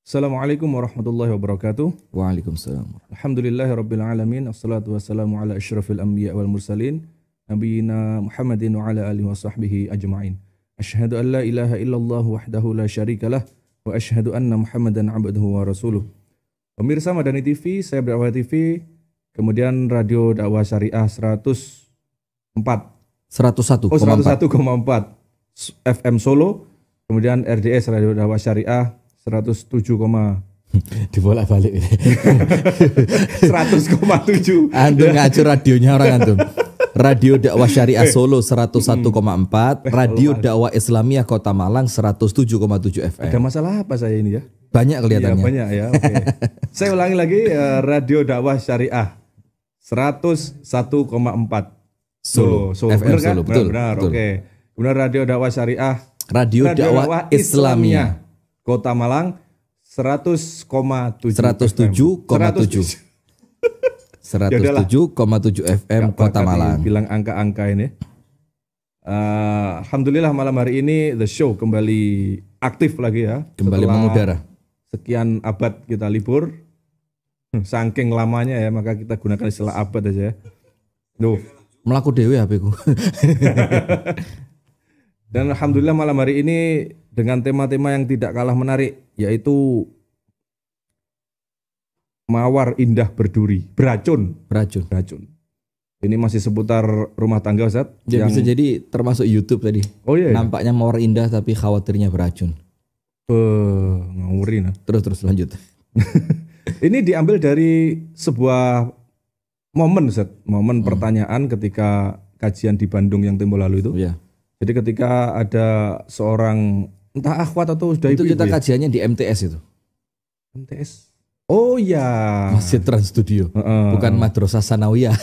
Assalamualaikum warahmatullahi wabarakatuh. Waalaikumsalam. Alhamdulillahirabbil alamin. Wassalatu wassalamu ala asyrafil anbiya wal mursalin nabiyina Muhammadin wa ala alihi wa sahbihi ajma'in. Asyhadu an la ilaha illallah wahdahu la syarikalah wa asyhadu anna Muhammadan abduhu wa rasuluh. Pemirsa Madani TV, saya Dakwah TV, kemudian Radio Dakwah Syariah 101,4 FM Solo, kemudian RDS Radio Dakwah Syariah 107, dibolak-balik ini. 100,7. Antum ngacur radionya orang antum. Radio Dakwah Syariah Solo 101,4, Radio Dakwah Islamiyah Kota Malang 107,7 FM. Ada masalah apa saya ini ya? Banyak kelihatannya. Iya, banyak ya. Okay. Saya ulangi lagi, Radio Dakwah Syariah 101,4 Solo. FM Benar kan? Solo, betul. Benar. Oke. Kemudian Radio Dakwah Syariah Radio Dakwah Islamiyah Kota Malang 100,7 FM Kota Malang. Bilang angka-angka ini. Alhamdulillah malam hari ini The Show kembali aktif lagi ya. Kembali mengudara. Sekian abad kita libur. Saking lamanya ya, maka kita gunakan istilah abad aja ya. Duh. Melaku dewe HP ku. Dan alhamdulillah malam hari ini dengan tema-tema yang tidak kalah menarik, yaitu mawar indah berduri, beracun. Ini masih seputar rumah tangga, Ustaz. Ya, bisa jadi termasuk YouTube tadi. Oh iya. Nampaknya mawar indah tapi khawatirnya beracun. Ngawurin. Terus lanjut. Ini diambil dari sebuah momen, Ustaz. Momen pertanyaan ketika kajian di Bandung yang tempo lalu itu. Iya. Jadi ketika ada seorang entah akhwat atau sudah itu ibu kita kajiannya di MTS itu. MTS. Oh ya. Masjid Trans Studio. Bukan Madrasah Sanawiyah.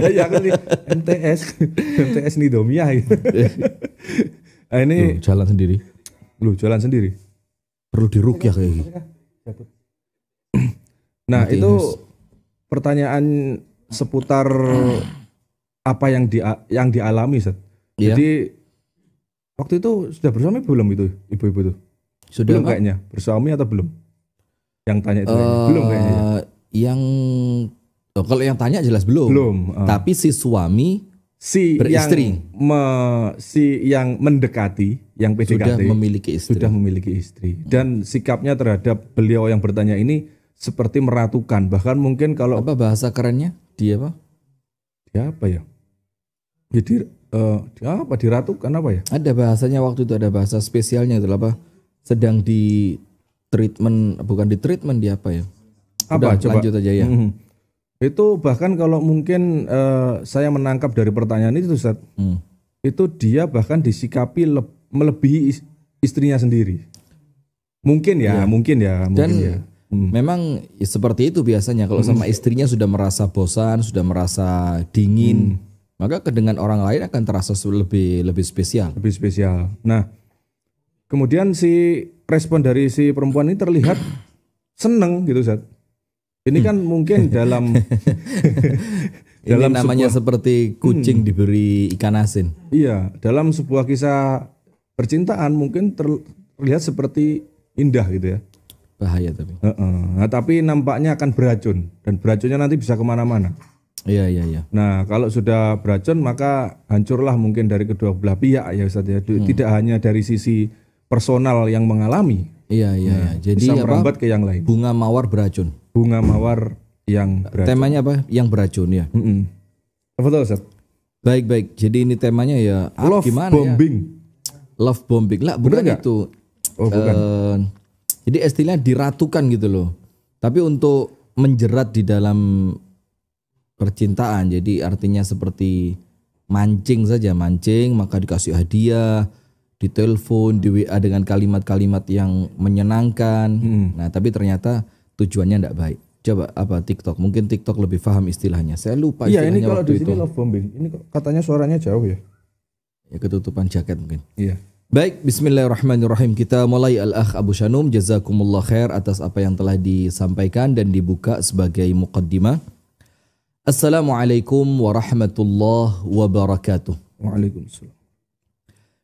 Ya kali MTS Nidomia. Nah, ini jalan sendiri. Jalan sendiri. Perlu dirukyah kayak gitu. Nah, itu pertanyaan seputar apa yang dialami, Ustaz. Iya. Jadi waktu itu sudah bersama belum itu ibu-ibu itu? Sudah belum kayaknya. Bersuami atau belum? Yang tanya itu belum kayaknya. Kalau yang tanya jelas belum. Belum. Tapi si suami beristri. Si yang mendekati, yang PDKT sudah memiliki istri. Dan sikapnya terhadap beliau yang bertanya ini seperti meratukan. Bahkan mungkin kalau apa bahasa kerennya? Dia apa? Dia apa ya? Jadi diratukan apa ya? Ada bahasanya waktu itu, ada bahasa spesialnya itu apa? Sedang di treatment, bukan di treatment, dia apa ya? Apa? Udah, coba lanjut aja ya. Itu bahkan kalau mungkin saya menangkap dari pertanyaan itu, Ustaz, itu dia bahkan disikapi melebihi istrinya sendiri. Mungkin ya. Dan memang seperti itu biasanya kalau sama istrinya sudah merasa bosan, sudah merasa dingin. Maka dengan orang lain akan terasa lebih spesial. Lebih spesial. Nah, kemudian si respon dari si perempuan ini terlihat seneng gitu, Ustaz. Ini kan mungkin dalam ini namanya seperti kucing diberi ikan asin. Iya, dalam sebuah kisah percintaan mungkin terlihat seperti indah gitu ya. Bahaya tapi. Nah, tapi nampaknya akan beracun dan beracunnya nanti bisa kemana-mana. Iya. Nah, kalau sudah beracun maka hancurlah mungkin dari kedua belah pihak ya, Ustaz ya. Tidak hanya dari sisi personal yang mengalami. Iya. Jadi bisa merambat ke yang lain. Bunga mawar beracun. Bunga mawar yang beracun. Temanya apa? Yang beracun ya. Betul, Ustaz. Baik. Jadi ini temanya ya love gimana bombing. Ya? Love bombing. Lah, bukan itu. Oh, bukan. Jadi istilahnya diratukan gitu loh. Tapi untuk menjerat di dalam percintaan, jadi artinya seperti mancing maka dikasih hadiah, ditelepon, di WA dengan kalimat-kalimat yang menyenangkan. Nah, tapi ternyata tujuannya tidak baik. Coba apa TikTok? Mungkin TikTok lebih paham istilahnya. Saya lupa istilahnya. Iya, ini kalau waktu di sini itu. love bombing. Ini katanya suaranya jauh ya. Ya, ketutupan jaket mungkin. Iya. Baik, bismillahirrahmanirrahim. Kita mulai Al-Akh Abu Shanum, jazakumullah khair atas apa yang telah disampaikan dan dibuka sebagai muqaddimah. Assalamualaikum warahmatullahi wabarakatuh. Waalaikumsalam.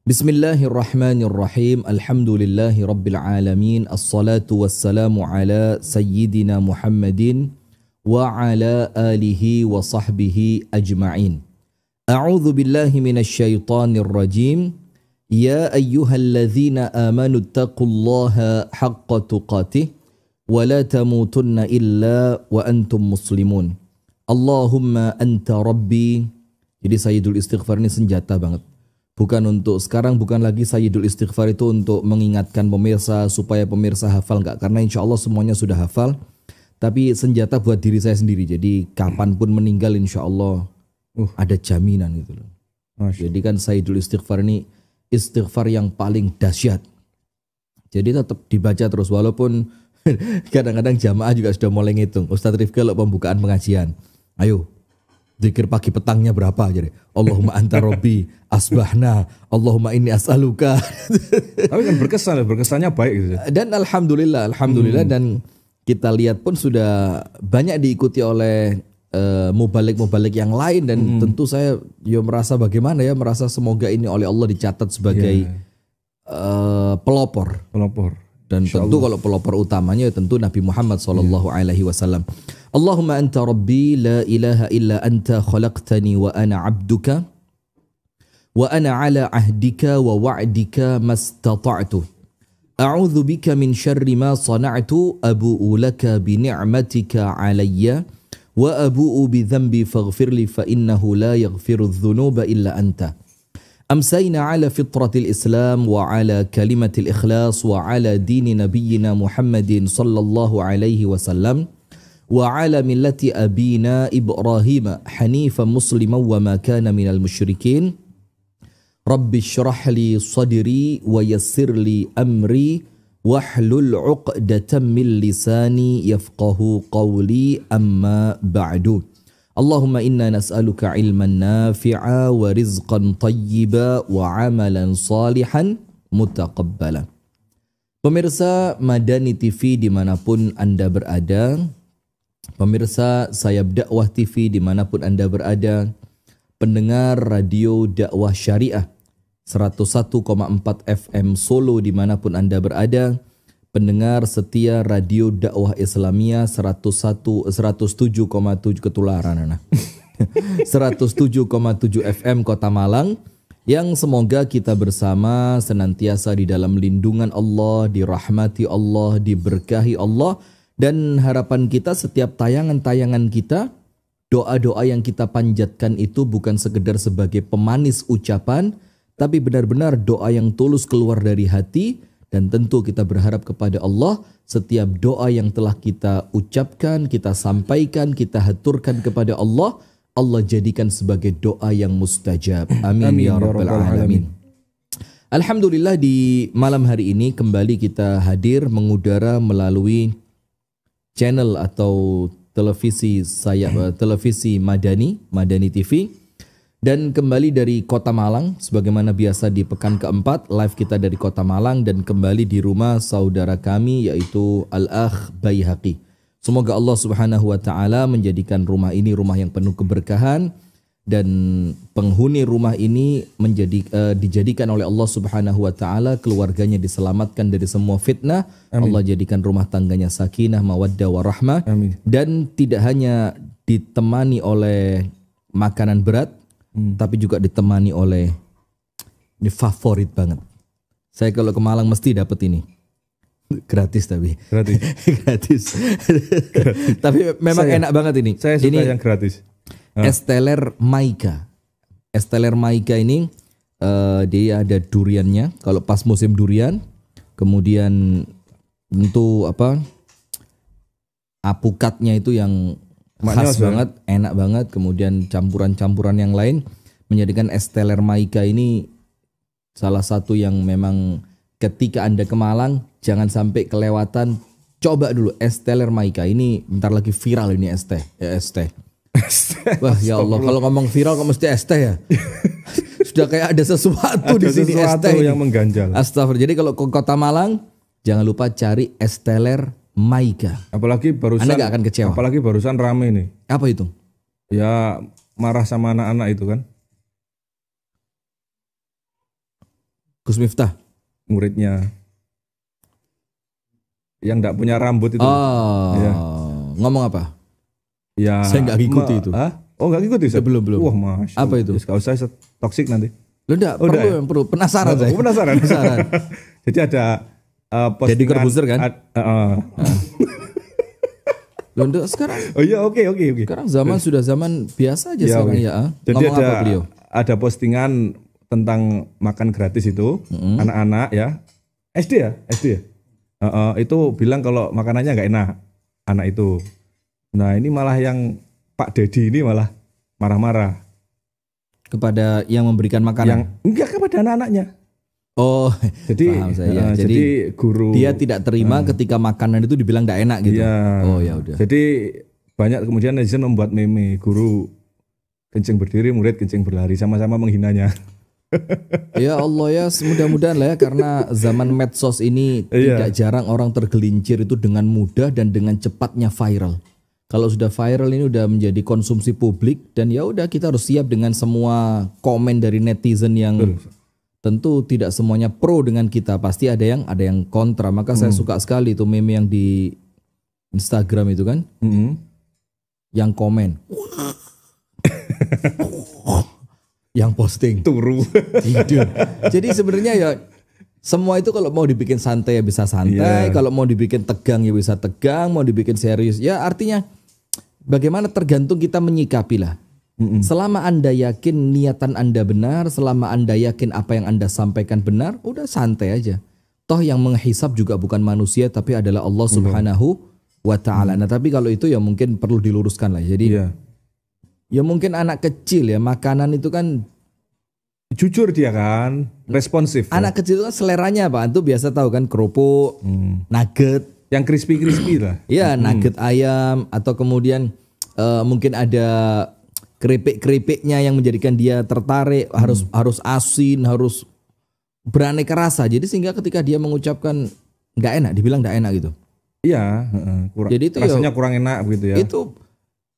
Bismillahirrahmanirrahim. Alhamdulillahi rabbil alamin. Assalatu wassalamu ala sayyidina Muhammadin wa ala alihi wa sahbihi ajma'in. A'udzu billahi minasyaitonir rajim. Ya ayyuhalladzina amanu taqullaha haqqa tuqatih wa la tamutunna illa wa antum muslimun. Allahumma anta rabbi. Jadi sayyidul istighfar ini senjata banget. Bukan untuk sekarang, bukan lagi sayyidul istighfar itu untuk mengingatkan pemirsa supaya pemirsa hafal, enggak, karena insya Allah semuanya sudah hafal. Tapi senjata buat diri saya sendiri. Jadi kapanpun meninggal insya Allah ada jaminan gitu loh. Jadi kan sayyidul istighfar ini istighfar yang paling dahsyat. Jadi tetap dibaca terus walaupun kadang-kadang jamaah juga sudah mulai ngitung. Ustadz Rifki kalau pembukaan pengajian, ayo zikir pagi petangnya berapa jadi? Allahumma anta rabbi asbahna, Allahumma inni as'aluka. Tapi kan berkesannya baik gitu. Dan alhamdulillah dan kita lihat pun sudah banyak diikuti oleh mubalik yang lain dan tentu saya merasa bagaimana ya, merasa semoga ini oleh Allah dicatat sebagai pelopor. Dan tentu kalau pelopor utamanya tentu Nabi Muhammad SAW. Allahumma anta rabbi la ilaha illa anta khalaqtani wa ana abduka wa ana ala ahdika wa wa'dika mastata'tu. A'udzu bika min syarri ma sana'tu abu'u laka bi ni'matika alayya wa abu'u bi dhanbi faghfirli fa innahu la yaghfiru dhunuba illa anta. أمسينا على فطرة الإسلام وعلى كلمة الإخلاص وعلى دين نبينا محمد صلى الله عليه وسلم وعلى ملة أبينا إبراهيم حنيفا مسلما وما كان من المشركين رب اشرح لي صدري ويسر لي أمري واحلل عقدة من لساني يفقه قولي أما بعد. Allahumma inna nas'aluka ilman nafi'a wa rizqan tayyiba wa amalan salihan mutaqabbala. Pemirsa Madani TV dimanapun Anda berada, pemirsa Sayap Dakwah TV dimanapun Anda berada, pendengar radio dakwah syariah 101,4 FM Solo dimanapun Anda berada, pendengar setia radio dakwah Islamia 107,7 ketularan 107,7 FM Kota Malang, yang semoga kita bersama senantiasa di dalam lindungan Allah, dirahmati Allah, diberkahi Allah, dan harapan kita setiap tayangan-tayangan kita, doa-doa yang kita panjatkan itu bukan sekedar sebagai pemanis ucapan, tapi benar-benar doa yang tulus keluar dari hati. Dan tentu kita berharap kepada Allah setiap doa yang telah kita ucapkan, kita sampaikan, kita haturkan kepada Allah, Allah jadikan sebagai doa yang mustajab. Amin ya rabbal alamin. Alhamdulillah di malam hari ini kembali kita hadir mengudara melalui channel atau televisi televisi Madani TV. Dan kembali dari Kota Malang, sebagaimana biasa di pekan keempat, live kita dari Kota Malang dan kembali di rumah saudara kami yaitu Al-Akh Baihaqi. Semoga Allah Subhanahu wa Ta'ala menjadikan rumah ini rumah yang penuh keberkahan dan penghuni rumah ini dijadikan oleh Allah Subhanahu wa Ta'ala, keluarganya diselamatkan dari semua fitnah. Amin. Allah jadikan rumah tangganya sakinah, mawaddah, warahmah. Amin. Dan tidak hanya ditemani oleh makanan berat, tapi juga ditemani oleh, ini favorit banget. Saya kalau ke Malang mesti dapat ini. Gratis tapi. Gratis. Tapi memang enak banget ini. Saya suka yang gratis. Es teler maika. Es teler maika ini dia ada duriannya. Kalau pas musim durian, kemudian tentu apukatnya itu yang khas banget, enak banget. Kemudian campuran-campuran yang lain menjadikan es teler maika ini salah satu yang memang ketika Anda ke Malang jangan sampai kelewatan. Coba dulu es teler maika ini, bentar lagi viral ini es teh. Wah ya Allah, kalau ngomong viral kok mesti es teh ya. Sudah kayak ada sesuatu di sini, es teh yang mengganjal. Astagfirullah. Jadi kalau ke Kota Malang jangan lupa cari es teler maika. Apalagi barusan Anda gak akan kecewa. Apalagi barusan rame nih. Apa itu? Ya marah sama anak-anak itu kan. Gus Miftah. muridnya. Yang enggak punya rambut itu. Oh, Ya. ngomong apa? Ya. Saya nggak ngikuti itu. Hah? Oh, enggak ngikuti. Ustaz? Belum. Wah, Masya Apa Allah. itu? Enggak usah toksik nanti. Lo enggak Oh, udah ya? perlu penasaran saya. Penasaran. Jadi ada postingan. Jadi Corbuzier kan? Lo enggak sekarang. Oh iya, oke. Sekarang zaman sudah zaman biasa aja Ya, sekarang oke. ya. Jadi Ngomong apa beliau? ada postingan tentang makan gratis itu, anak-anak ya. SD ya? Itu bilang kalau makanannya nggak enak, anak itu. Nah ini malah yang Pak Dedi ini malah marah-marah. Kepada yang memberikan makanan. Yang enggak kepada anak-anaknya. Oh, Jadi, paham saya. jadi guru dia tidak terima ketika makanan itu dibilang tidak enak gitu. Iya. Oh ya udah. Jadi banyak kemudian netizen membuat meme guru kencing berdiri, murid kencing berlari, sama-sama menghinanya. Ya Allah ya, mudah-mudahan lah ya, karena zaman medsos ini Iya. tidak jarang orang tergelincir itu dengan mudah dan dengan cepatnya viral. Kalau sudah viral ini udah menjadi konsumsi publik dan ya udah kita harus siap dengan semua komen dari netizen yang tentu tidak semuanya pro dengan kita, pasti ada yang kontra. Maka saya suka sekali itu meme yang di Instagram itu kan, yang komen, yang posting Turu. tidur. Jadi sebenarnya ya semua itu kalau mau dibikin santai ya bisa santai, kalau mau dibikin tegang ya bisa tegang, mau dibikin serius ya artinya bagaimana tergantung kita menyikapi lah. Selama Anda yakin niatan Anda benar, selama Anda yakin apa yang Anda sampaikan benar, udah santai aja. Toh yang menghisab juga bukan manusia tapi adalah Allah Subhanahu wa ta'ala. Nah tapi kalau itu ya mungkin perlu diluruskan lah. Jadi ya mungkin anak kecil ya, makanan itu kan Jujur dia kan, responsif. anak kecil itu kan seleranya apa? Antum biasa tahu kan kerupuk, nugget, yang crispy lah. ya nugget ayam atau kemudian mungkin ada keripik-keripiknya yang menjadikan dia tertarik, harus asin, harus beraneka rasa. Jadi sehingga ketika dia mengucapkan nggak enak, dibilang nggak enak gitu. Iya, Jadi itu rasanya kurang enak begitu ya. Itu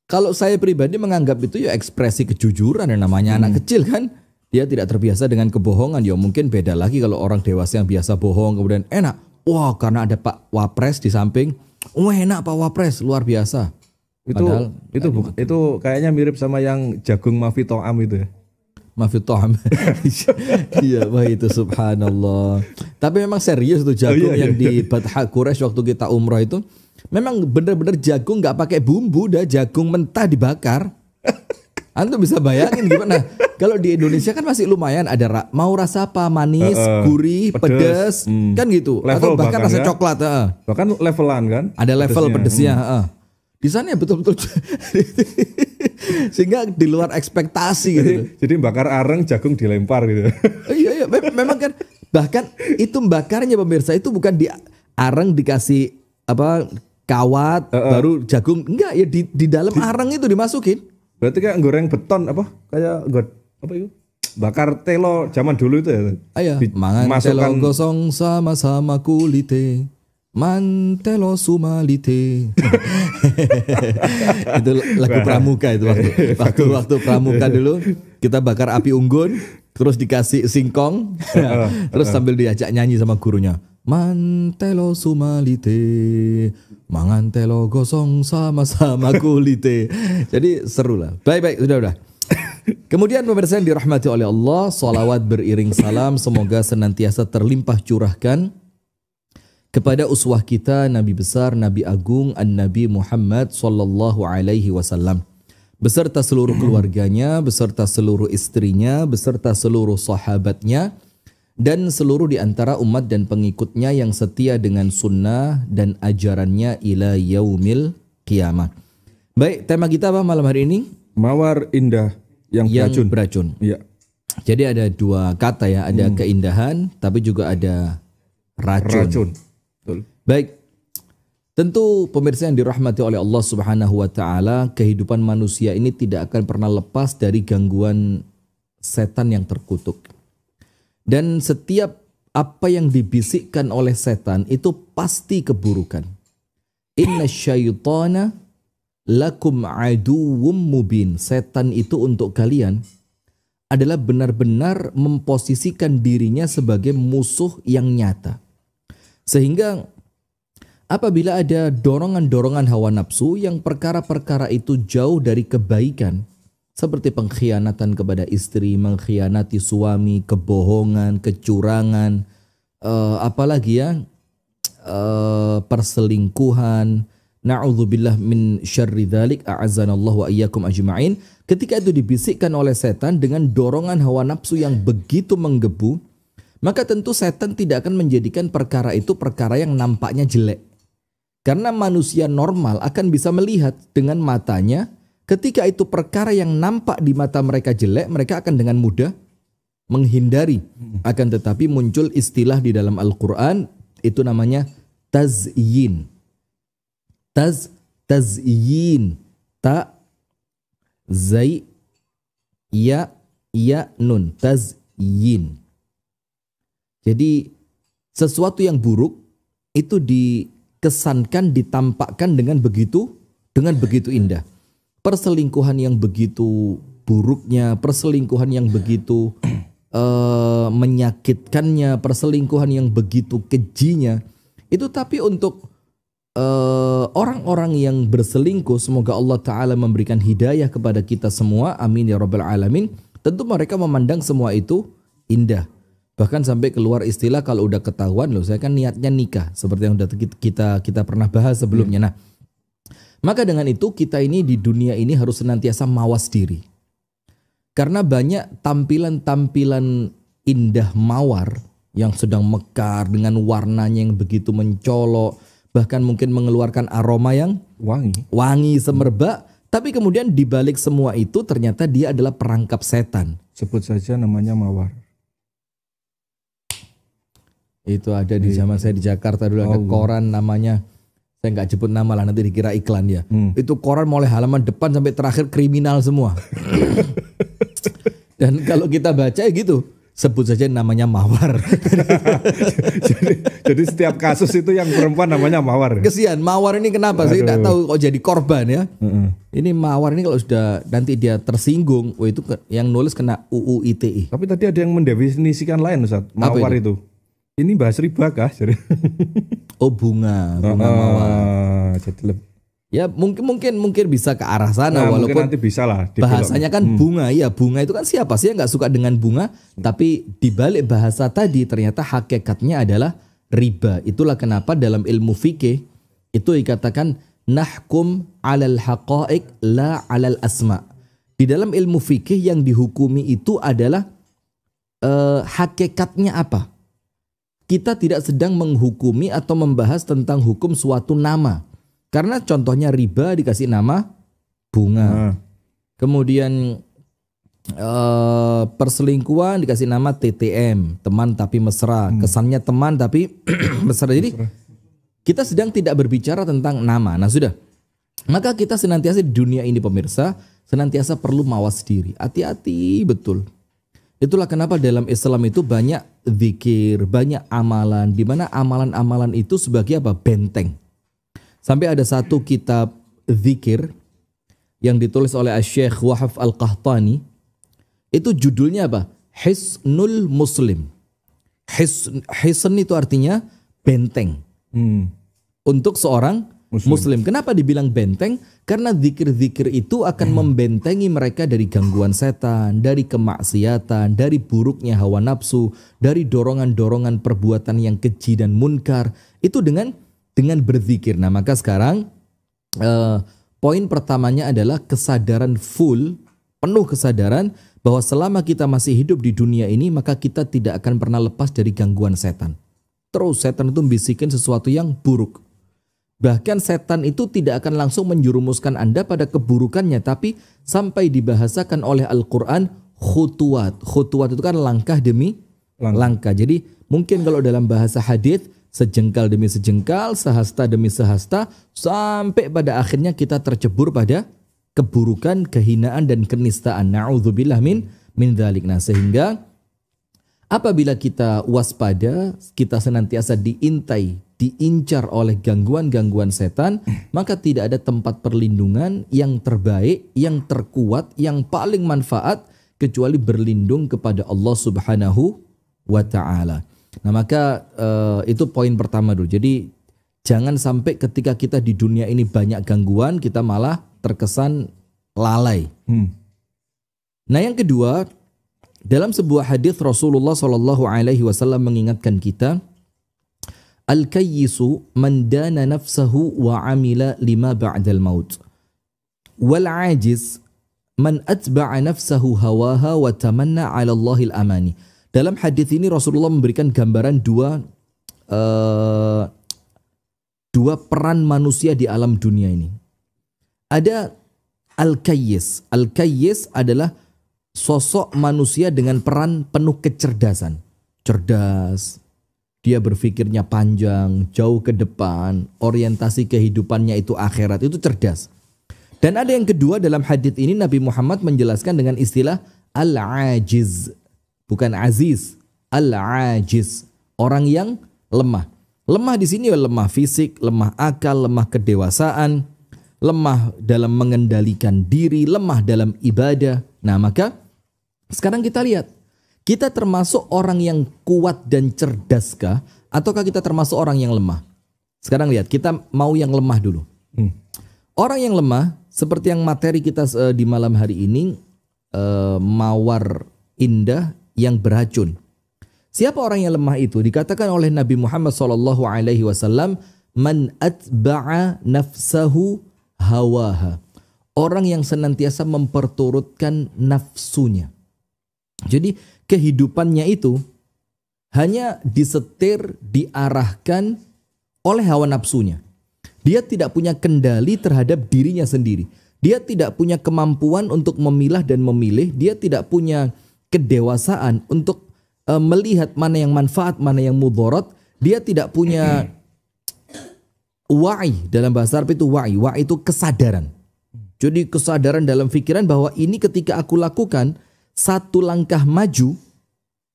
kalau saya pribadi menganggap itu ya ekspresi kejujuran yang namanya anak kecil kan. Dia tidak terbiasa dengan kebohongan. Ya mungkin beda lagi kalau orang dewasa yang biasa bohong kemudian enak. Wah karena ada Pak Wapres di samping. Wah enak Pak Wapres, luar biasa. Padahal Itu kayaknya mirip sama yang jagung Mafi To'am itu ya. Mafi To'am. Iya wah itu subhanallah. Tapi memang serius tuh jagung yang di Batha Quraisy waktu kita umrah itu. Memang bener-bener jagung gak pakai bumbu, dah jagung mentah dibakar. Antum bisa bayangin gimana? Kalau di Indonesia kan masih lumayan ada mau rasa apa, manis, gurih, pedas, kan gitu. Level atau bahkan rasa coklat. Bahkan levelan kan? Ada level pedesnya. Di sana ya betul-betul sehingga di luar ekspektasi gitu. Jadi bakar areng jagung dilempar gitu. Iya, memang kan bahkan itu bakarnya pemirsa itu bukan di areng dikasih apa kawat baru jagung, enggak ya di dalam areng itu dimasukin. Berarti kayak goreng beton apa? Kayak apa itu? Bakar telo zaman dulu itu ya. Ayo, mangan telo gosong sama-sama kulite. Mantelo sumalite. Itu lagu pramuka itu waktu pramuka dulu kita bakar api unggun terus dikasih singkong terus sambil diajak nyanyi sama gurunya. Mantelo sumalite. Mangan telo gosong sama-sama kulite. Jadi seru lah. Baik, sudah. Kemudian pemirsa yang dirahmati oleh Allah, salawat beriring salam semoga senantiasa terlimpah curahkan kepada uswah kita, Nabi besar, Nabi agung, An-Nabi Muhammad sallallahu alaihi wasallam. Beserta seluruh keluarganya, beserta seluruh istrinya, beserta seluruh sahabatnya, dan seluruh di antara umat dan pengikutnya yang setia dengan sunnah dan ajarannya ila yaumil qiyamah. Baik, tema kita apa malam hari ini? Mawar indah yang beracun. Iya. Jadi ada dua kata ya, ada keindahan tapi juga ada racun. Betul. Baik. Tentu pemirsa yang dirahmati oleh Allah Subhanahu wa taala, kehidupan manusia ini tidak akan pernah lepas dari gangguan setan yang terkutuk. Dan setiap apa yang dibisikkan oleh setan itu pasti keburukan. Inna syaitana lakum aduwwum mubin. Setan itu untuk kalian adalah benar-benar memposisikan dirinya sebagai musuh yang nyata. Sehingga apabila ada dorongan-dorongan hawa nafsu yang perkara-perkara itu jauh dari kebaikan, seperti pengkhianatan kepada istri, mengkhianati suami, kebohongan, kecurangan, apalagi ya, perselingkuhan, na'udzubillah min syarri dzalik, a'azzanallahu wa iyyakum ajma'in. Ketika itu dibisikkan oleh setan dengan dorongan hawa nafsu yang begitu menggebu, maka tentu setan tidak akan menjadikan perkara itu perkara yang nampaknya jelek. Karena manusia normal akan bisa melihat dengan matanya, ketika itu perkara yang nampak di mata mereka jelek, mereka akan dengan mudah menghindari. Akan tetapi muncul istilah di dalam Al-Quran, itu namanya tazyin. Tazyin. Ta, zai, ya, nun. Tazyin. Jadi sesuatu yang buruk itu dikesankan, ditampakkan dengan begitu indah. Perselingkuhan yang begitu buruknya, perselingkuhan yang begitu menyakitkannya, perselingkuhan yang begitu kejinya, itu tapi untuk orang-orang yang berselingkuh, semoga Allah Ta'ala memberikan hidayah kepada kita semua, amin ya rabbal alamin. Tentu mereka memandang semua itu indah. Bahkan sampai keluar istilah kalau udah ketahuan, loh saya kan niatnya nikah, seperti yang udah kita pernah bahas sebelumnya. Nah, maka dengan itu kita ini di dunia ini harus senantiasa mawas diri. Karena banyak tampilan-tampilan indah mawar yang sedang mekar dengan warnanya yang begitu mencolok, bahkan mungkin mengeluarkan aroma yang wangi semerbak, tapi kemudian dibalik semua itu ternyata dia adalah perangkap setan. Sebut saja namanya mawar. Itu ada di zaman saya di Jakarta dulu, ada koran namanya, saya nggak sebut nama lah nanti dikira iklan ya. Itu koran mulai halaman depan sampai terakhir kriminal semua. Dan kalau kita baca ya gitu, sebut saja namanya mawar. jadi setiap kasus itu yang perempuan namanya mawar. Kesian, mawar ini kenapa sih tidak tahu kok jadi korban ya. Ini mawar ini kalau sudah nanti dia tersinggung, itu yang nulis kena UU ITE. Tapi tadi ada yang mendefinisikan lain Ustaz, mawar itu. Ini bahas riba kah? Oh bunga mawar. Jadi ya mungkin bisa ke arah sana, nah, walaupun nanti bisa lah bahasanya kan bunga. Ya bunga itu kan siapa sih yang nggak suka dengan bunga? Tapi dibalik bahasa tadi ternyata hakikatnya adalah riba. Itulah kenapa dalam ilmu fikih itu dikatakan nahkum alal haqa'iq la alal asma. Di dalam ilmu fikih yang dihukumi itu adalah hakikatnya apa? Kita tidak sedang menghukumi atau membahas tentang hukum suatu nama. Karena contohnya riba dikasih nama bunga. Kemudian perselingkuhan dikasih nama TTM, teman tapi mesra. Kesannya teman tapi mesra. Jadi kita sedang tidak berbicara tentang nama. Nah sudah. Maka kita senantiasa di dunia ini pemirsa, senantiasa perlu mawas diri. Hati-hati betul. Itulah kenapa dalam Islam itu banyak zikir, banyak amalan, di mana amalan-amalan itu sebagai apa? Benteng. Sampai ada satu kitab zikir yang ditulis oleh Syekh Wahaf Al-Qahtani, itu judulnya apa? Hisnul Muslim. Hisn itu artinya benteng untuk seorang Muslim. Kenapa dibilang benteng? Karena zikir-zikir itu akan membentengi mereka dari gangguan setan, dari kemaksiatan, dari buruknya hawa nafsu, dari dorongan-dorongan perbuatan yang keji dan munkar. Itu dengan berzikir. Nah maka sekarang poin pertamanya adalah kesadaran full, penuh kesadaran bahwa selama kita masih hidup di dunia ini maka kita tidak akan pernah lepas dari gangguan setan. Terus setan itu bisikin sesuatu yang buruk. Bahkan setan itu tidak akan langsung menjerumuskan Anda pada keburukannya, tapi sampai dibahasakan oleh Al-Quran khutuwat. Khutuwat itu kan langkah demi langkah. Jadi mungkin kalau dalam bahasa hadits sejengkal demi sejengkal, sehasta demi sehasta, sampai pada akhirnya kita tercebur pada keburukan, kehinaan dan kenistaan. Na'udzubillah min dzalik. Nah, sehingga apabila kita waspada, kita senantiasa diincar oleh gangguan-gangguan setan, maka tidak ada tempat perlindungan yang terbaik, yang terkuat, yang paling manfaat kecuali berlindung kepada Allah Subhanahu wa taala. Nah, maka itu poin pertama dulu. Jadi jangan sampai ketika kita di dunia ini banyak gangguan, kita malah terkesan lalai. Nah, yang kedua, dalam sebuah hadis Rasulullah Shallallahu Alaihi Wasallam mengingatkan kita, al-kayyisu man dana nafsahu wa amila lima ba'dal maut. Wal ajiz man atba'a nafsahu hawaha wa tamanna 'ala Allahil amani. Dalam hadis ini Rasulullah memberikan gambaran dua peran manusia di alam dunia ini. Ada al-kayyis. Al-kayyis adalah sosok manusia dengan peran penuh kecerdasan. Cerdas, dia berpikirnya panjang, jauh ke depan, orientasi kehidupannya itu akhirat, itu cerdas. Dan ada yang kedua dalam hadits ini Nabi Muhammad menjelaskan dengan istilah al-ajiz. Bukan aziz, al-ajiz, orang yang lemah. Lemah di sini lemah fisik, lemah akal, lemah kedewasaan, lemah dalam mengendalikan diri, lemah dalam ibadah. Nah, maka sekarang kita lihat, kita termasuk orang yang kuat dan cerdaskah, ataukah kita termasuk orang yang lemah? Sekarang lihat, kita mau yang lemah dulu. Orang yang lemah, seperti yang materi kita di malam hari ini, mawar indah yang beracun. Siapa orang yang lemah itu? Dikatakan oleh Nabi Muhammad SAW, man atba'a nafsahu hawaha. Orang yang senantiasa memperturutkan nafsunya. Jadi kehidupannya itu hanya disetir, diarahkan oleh hawa nafsunya. Dia tidak punya kendali terhadap dirinya sendiri. Dia tidak punya kemampuan untuk memilah dan memilih. Dia tidak punya kedewasaan untuk melihat mana yang manfaat, mana yang mudarat. Dia tidak punya wa'i. Dalam bahasa Arab itu wa'i. Wa'i itu kesadaran. Jadi kesadaran dalam pikiran bahwa ini ketika aku lakukan satu langkah maju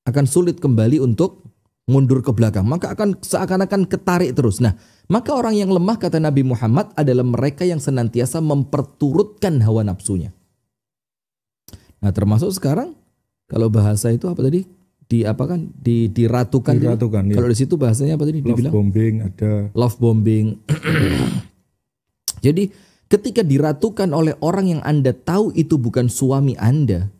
akan sulit kembali untuk mundur ke belakang. Maka akan seakan-akan ketarik terus. Nah, maka orang yang lemah kata Nabi Muhammad adalah mereka yang senantiasa memperturutkan hawa nafsunya. Nah, termasuk sekarang kalau bahasa itu apa tadi? Diratukan. Diratukan, ya. Kalau di situ bahasanya apa tadi? Love bombing ada. Love bombing. Jadi ketika diratukan oleh orang yang Anda tahu itu bukan suami Anda,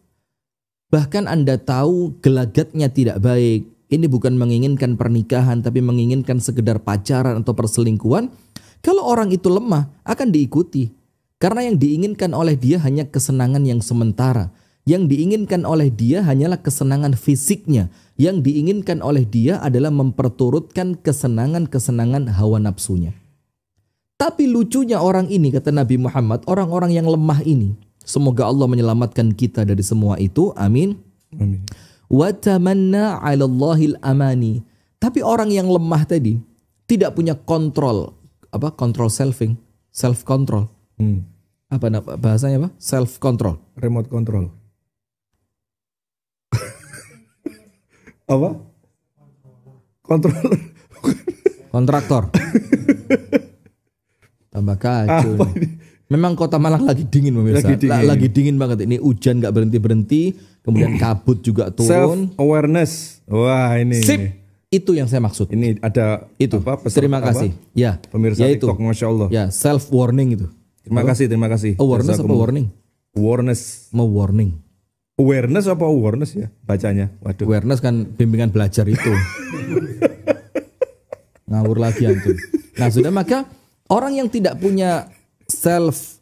bahkan Anda tahu gelagatnya tidak baik, ini bukan menginginkan pernikahan tapi menginginkan sekedar pacaran atau perselingkuhan, kalau orang itu lemah akan diikuti. Karena yang diinginkan oleh dia hanya kesenangan yang sementara. Yang diinginkan oleh dia hanyalah kesenangan fisiknya. Yang diinginkan oleh dia adalah memperturutkan kesenangan-kesenangan hawa nafsunya. Tapi lucunya orang ini, kata Nabi Muhammad, orang-orang yang lemah ini, semoga Allah menyelamatkan kita dari semua itu. Amin. Amin. Wa tamanna 'ala Allahil amani. Tapi orang yang lemah tadi tidak punya kontrol, control self control. Apa bahasanya apa? Self control. Remote control. Apa? Kontrol. Kontraktor. Tambah kacau. Memang kota Malang lagi dingin pemirsa. Lagi dingin banget. Ini hujan gak berhenti-berhenti. Kemudian kabut juga turun. Self awareness. Wah ini. Sip. Itu yang saya maksud. Ini ada itu. Terima kasih. Ya. Pemirsa ya TikTok, Masya Allah. Ya, self warning itu. Terima kasih. Awareness apa warning? Awareness. Mau warning. Awareness apa awareness ya bacanya? Waduh. Awareness kan bimbingan belajar itu. Ngawur lagi antum. Nah, sudah, maka orang yang tidak punya self,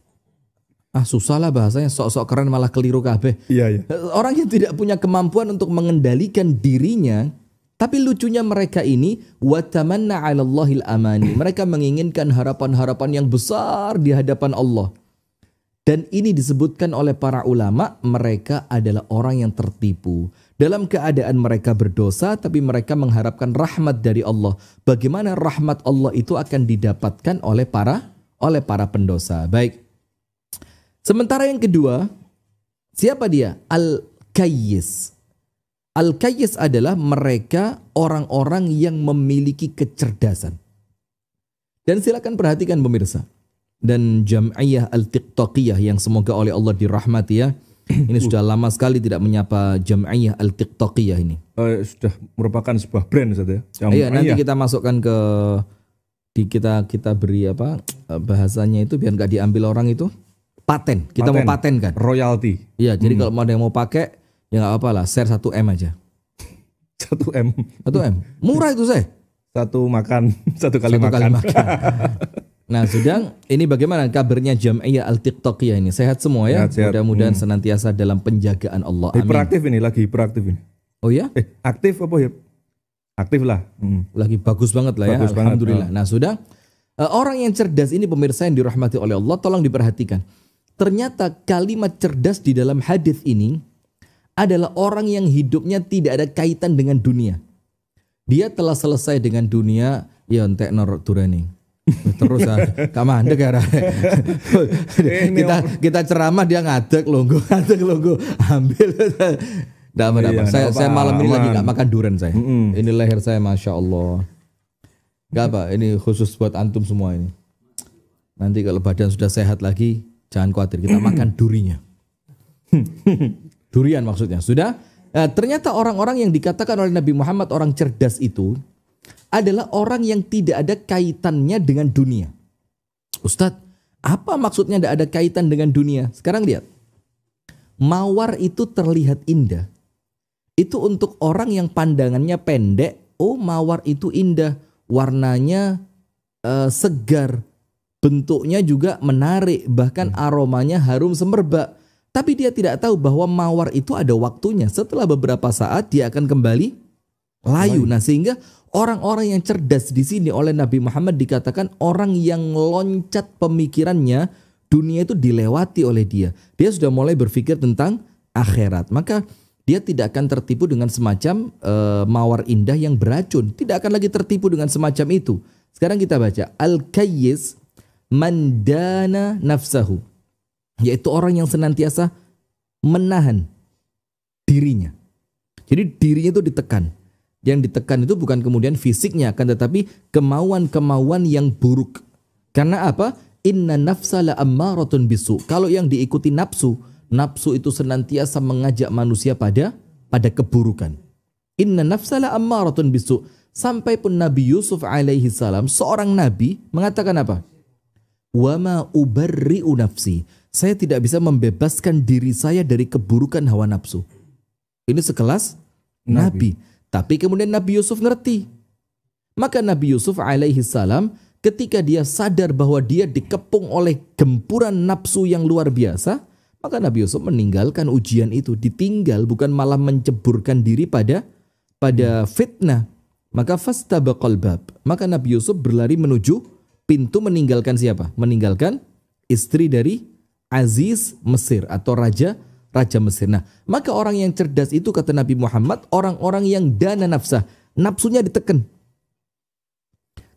susah lah bahasanya, sok-sok keren malah keliru kabeh. Iya. Orang yang tidak punya kemampuan untuk mengendalikan dirinya, tapi lucunya mereka ini wa tamanna 'ala Allahil amani. Mereka menginginkan harapan-harapan yang besar di hadapan Allah. Dan ini disebutkan oleh para ulama, mereka adalah orang yang tertipu. Dalam keadaan mereka berdosa, tapi mereka mengharapkan rahmat dari Allah. Bagaimana rahmat Allah itu akan didapatkan oleh para pendosa. Baik. Sementara yang kedua, siapa dia? Al-Kayyis. Al-Kayyis adalah mereka orang-orang yang memiliki kecerdasan. Dan silakan perhatikan pemirsa. Dan Jam'iyah Al-Tiqtaqiyah yang semoga oleh Allah dirahmati ya. Ini sudah lama sekali tidak menyapa Jam'iyah Al-Tiktokiyah ini. Sudah merupakan sebuah brand Ustaz ya. Iya, nanti kita masukkan ke kita beri apa bahasanya itu biar nggak diambil orang itu paten. Kita mau paten kan. Royalty. Iya, jadi kalau mau ada yang mau pakai ya nggak apa lah, share 1M aja. 1M. 1M. Murah itu saya. Satu kali makan. Nah, Sudang, ini bagaimana kabarnya Jam'iyah Al-Tiktokiyah ini? Sehat semua ya? Sehat. Mudah-mudahan senantiasa dalam penjagaan Allah. Amin. Lagi hiperaktif ini. Oh ya? Aktif apa ya? Aktif lah. Lagi bagus banget lah bagus ya. Alhamdulillah. Nah, Sudang, orang yang cerdas ini pemirsa yang dirahmati oleh Allah, tolong diperhatikan. Ternyata kalimat cerdas di dalam hadis ini adalah orang yang hidupnya tidak ada kaitan dengan dunia. Dia telah selesai dengan dunia, ya entek norok durani. Terus kamandek ya. kita ceramah dia ngadeg longgo ambil. Nggak apa-apa. Saya malam ini lagi nggak makan durian saya. Ini leher saya, masya Allah. Nggak apa, ini khusus buat antum semua ini. Nanti kalau badan sudah sehat lagi, jangan khawatir, kita makan durinya. Durian maksudnya. Sudah. Ternyata orang-orang yang dikatakan oleh Nabi Muhammad orang cerdas itu adalah orang yang tidak ada kaitannya dengan dunia. Ustadz, apa maksudnya tidak ada kaitan dengan dunia? Sekarang lihat. Mawar itu terlihat indah. Itu untuk orang yang pandangannya pendek. Oh, mawar itu indah. Warnanya segar. Bentuknya juga menarik. Bahkan aromanya harum semerbak. Tapi dia tidak tahu bahwa mawar itu ada waktunya. Setelah beberapa saat dia akan kembali layu. Nah, sehingga orang-orang yang cerdas di sini oleh Nabi Muhammad dikatakan orang yang loncat pemikirannya, dunia itu dilewati oleh dia. Dia sudah mulai berpikir tentang akhirat. Maka dia tidak akan tertipu dengan semacam mawar indah yang beracun. Tidak akan lagi tertipu dengan semacam itu. Sekarang kita baca Al-Kayyis man dana nafsahu, yaitu orang yang senantiasa menahan dirinya. Jadi dirinya itu ditekan. Yang ditekan itu bukan kemudian fisiknya, akan tetapi kemauan-kemauan yang buruk. Karena apa? Inna nafsa la ammaratun bisu. Kalau yang diikuti nafsu, nafsu itu senantiasa mengajak manusia pada keburukan. Inna nafsa la ammaratun bisu. Sampai pun Nabi Yusuf alaihi salam, seorang nabi, mengatakan apa? Wa ma ubarri'u nafsi. Saya tidak bisa membebaskan diri saya dari keburukan hawa nafsu. Ini sekelas nabi. Tapi kemudian Nabi Yusuf ngerti. Maka Nabi Yusuf alaihi salam ketika dia sadar bahwa dia dikepung oleh gempuran nafsu yang luar biasa, maka Nabi Yusuf meninggalkan ujian itu, ditinggal, bukan malah menceburkan diri pada fitnah. Maka fastabaqal bab. Maka Nabi Yusuf berlari menuju pintu, meninggalkan siapa? Meninggalkan istri dari Aziz Mesir atau Raja Mesir. Nah, maka orang yang cerdas itu kata Nabi Muhammad, orang-orang yang dana nafsah, nafsunya ditekan.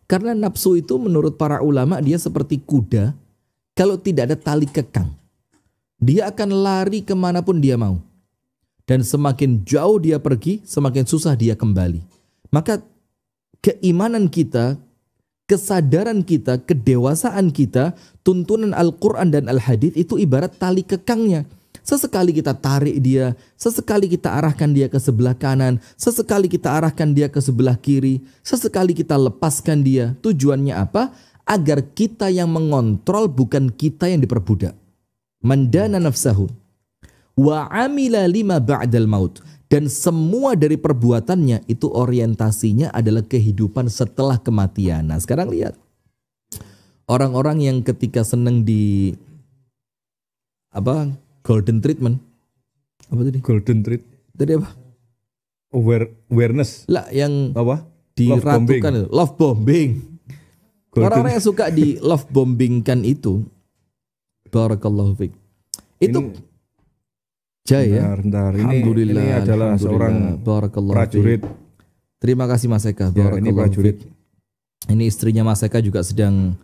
Karena nafsu itu menurut para ulama dia seperti kuda, kalau tidak ada tali kekang, dia akan lari kemanapun dia mau. Dan semakin jauh dia pergi, semakin susah dia kembali. Maka keimanan kita, kesadaran kita, kedewasaan kita, tuntunan Al-Quran dan Al-Hadith itu ibarat tali kekangnya. Sesekali kita tarik dia, sesekali kita arahkan dia ke sebelah kanan, sesekali kita arahkan dia ke sebelah kiri, sesekali kita lepaskan dia. Tujuannya apa? Agar kita yang mengontrol, bukan kita yang diperbudak. Mandana nafsahu wa amila lima ba'dal maut. Dan semua dari perbuatannya itu orientasinya adalah kehidupan setelah kematian. Nah, sekarang lihat. Orang-orang yang ketika senang di golden treatment. Apa tadi? Golden treat. Tadi apa? Awareness. Lah, yang apa? diratukan love bombing. Orang-orang yang suka di love bombingkan itu, barakallahu fiik. Itu Jaya. Bentar. Alhamdulillah. Ini adalah seorang prajurit. Terima kasih Mas Eka. Ini prajurit. Ini istrinya Mas Eka juga sedang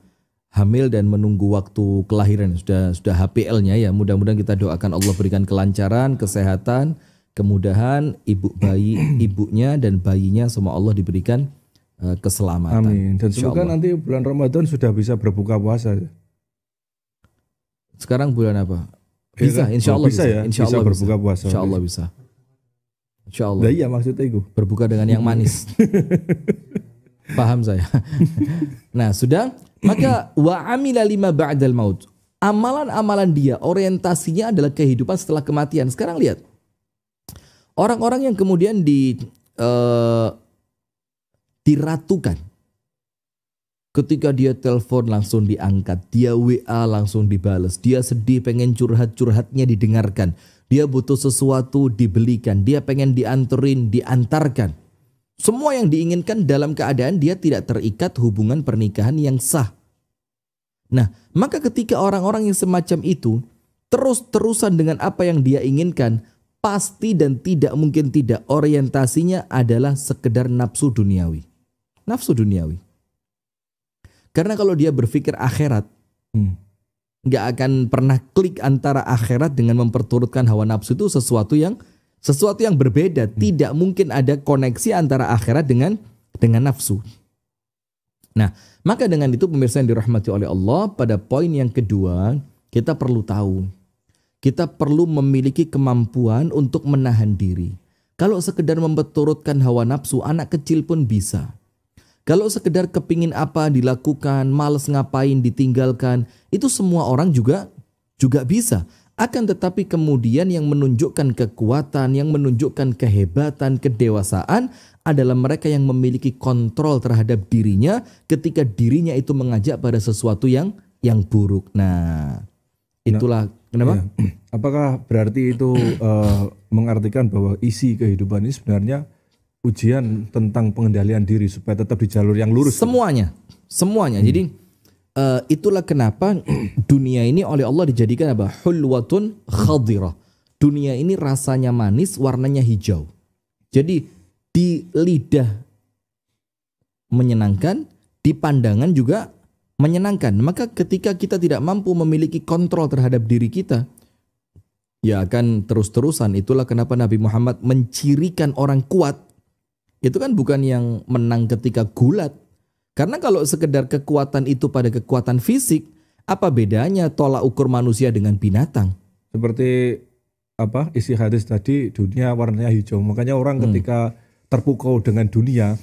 hamil dan menunggu waktu kelahiran. Sudah HPL-nya ya. Mudah-mudahan kita doakan Allah berikan kelancaran, kesehatan, kemudahan ibunya dan bayinya, semua Allah diberikan keselamatan. Amin. Dan semoga nanti bulan Ramadan sudah bisa berbuka puasa. Sekarang bulan apa? Bisa, kan? insya Allah bisa ya. Insya bisa Allah berbuka puasa. Insya Allah bisa. Insya Allah. Nah, iya maksudnya itu. Berbuka dengan yang manis. Paham saya. Nah, sudah. Maka wa amila lima ba'dal maut. Amalan-amalan dia orientasinya adalah kehidupan setelah kematian. Sekarang lihat. Orang-orang yang kemudian diratukan. Ketika dia telepon langsung diangkat, dia WA langsung dibales, dia sedih pengen curhatnya didengarkan, dia butuh sesuatu dibelikan, dia pengen dianterin, diantarkan. Semua yang diinginkan dalam keadaan dia tidak terikat hubungan pernikahan yang sah. Nah, maka ketika orang-orang yang semacam itu terus-terusan dengan apa yang dia inginkan, pasti dan tidak mungkin tidak orientasinya adalah sekedar nafsu duniawi. Nafsu duniawi. Karena kalau dia berpikir akhirat, nggak akan pernah klik antara akhirat dengan memperturutkan hawa nafsu itu sesuatu yang berbeda. Tidak mungkin ada koneksi antara akhirat dengan nafsu. Nah, maka dengan itu pemirsa yang dirahmati oleh Allah, pada poin yang kedua, kita perlu tahu. Kita perlu memiliki kemampuan untuk menahan diri. Kalau sekedar memperturutkan hawa nafsu, anak kecil pun bisa. Kalau sekedar kepingin apa dilakukan, males ngapain ditinggalkan, itu semua orang juga bisa. Akan tetapi kemudian yang menunjukkan kekuatan, yang menunjukkan kehebatan, kedewasaan adalah mereka yang memiliki kontrol terhadap dirinya ketika dirinya itu mengajak pada sesuatu yang buruk. Nah, itulah kenapa? Ya. Apakah berarti itu mengartikan bahwa isi kehidupan ini sebenarnya ujian tentang pengendalian diri supaya tetap di jalur yang lurus? Semuanya. Jadi itulah kenapa dunia ini oleh Allah dijadikan apa? Hulwatun khadirah. Dunia ini rasanya manis, warnanya hijau. Jadi di lidah menyenangkan, di pandangan juga menyenangkan. Maka ketika kita tidak mampu memiliki kontrol terhadap diri kita, ya akan terus-terusan. Itulah kenapa Nabi Muhammad mencirikan orang kuat. Itu kan bukan yang menang ketika gulat. Karena kalau sekedar kekuatan itu pada kekuatan fisik, apa bedanya tolak ukur manusia dengan binatang? Seperti apa isi hadis tadi, dunia warnanya hijau. Makanya orang ketika terpukau dengan dunia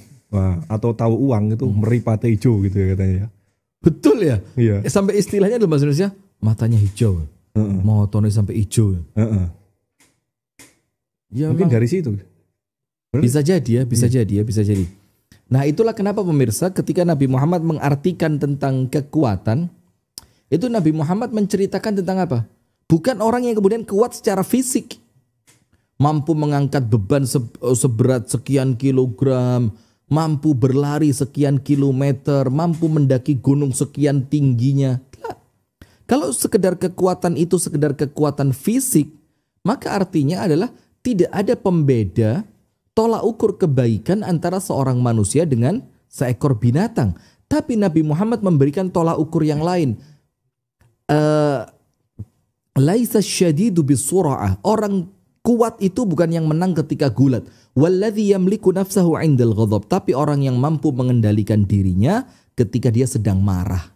atau tahu uang itu meripati hijau gitu ya katanya. Betul ya? Iya. Sampai istilahnya dalam bahasa Indonesia, matanya hijau. Motornya sampai hijau. Ya, mungkin dari situ. Bisa jadi ya. Nah, itulah kenapa pemirsa ketika Nabi Muhammad mengartikan tentang kekuatan, itu Nabi Muhammad menceritakan tentang apa? Bukan orang yang kemudian kuat secara fisik, mampu mengangkat beban seberat sekian kilogram, mampu berlari sekian kilometer, mampu mendaki gunung sekian tingginya. Kalau sekedar kekuatan itu sekedar kekuatan fisik, maka artinya adalah tidak ada pembeda tolak ukur kebaikan antara seorang manusia dengan seekor binatang. Tapi Nabi Muhammad memberikan tolak ukur yang lain. Laisa syadidu bisura'ah. Orang kuat itu bukan yang menang ketika gulat. Walladzi yamliku nafsahu 'indal ghadab. Tapi orang yang mampu mengendalikan dirinya ketika dia sedang marah.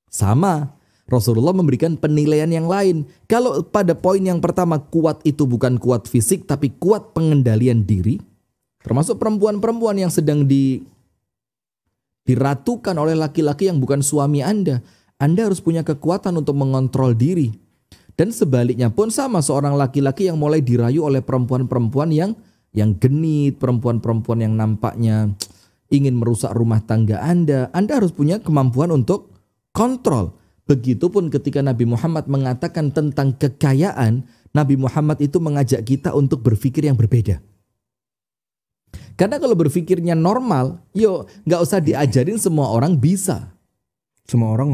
Sama. Rasulullah memberikan penilaian yang lain. Kalau pada poin yang pertama kuat itu bukan kuat fisik tapi kuat pengendalian diri, termasuk perempuan-perempuan yang sedang diratukan oleh laki-laki yang bukan suami Anda harus punya kekuatan untuk mengontrol diri. Dan sebaliknya pun sama, seorang laki-laki yang mulai dirayu oleh perempuan-perempuan yang genit, perempuan-perempuan yang nampaknya ingin merusak rumah tangga Anda harus punya kemampuan untuk kontrol. Begitupun ketika Nabi Muhammad mengatakan tentang kekayaan, Nabi Muhammad itu mengajak kita untuk berpikir yang berbeda. Karena kalau berpikirnya normal, nggak usah diajarin, semua orang bisa. Semua orang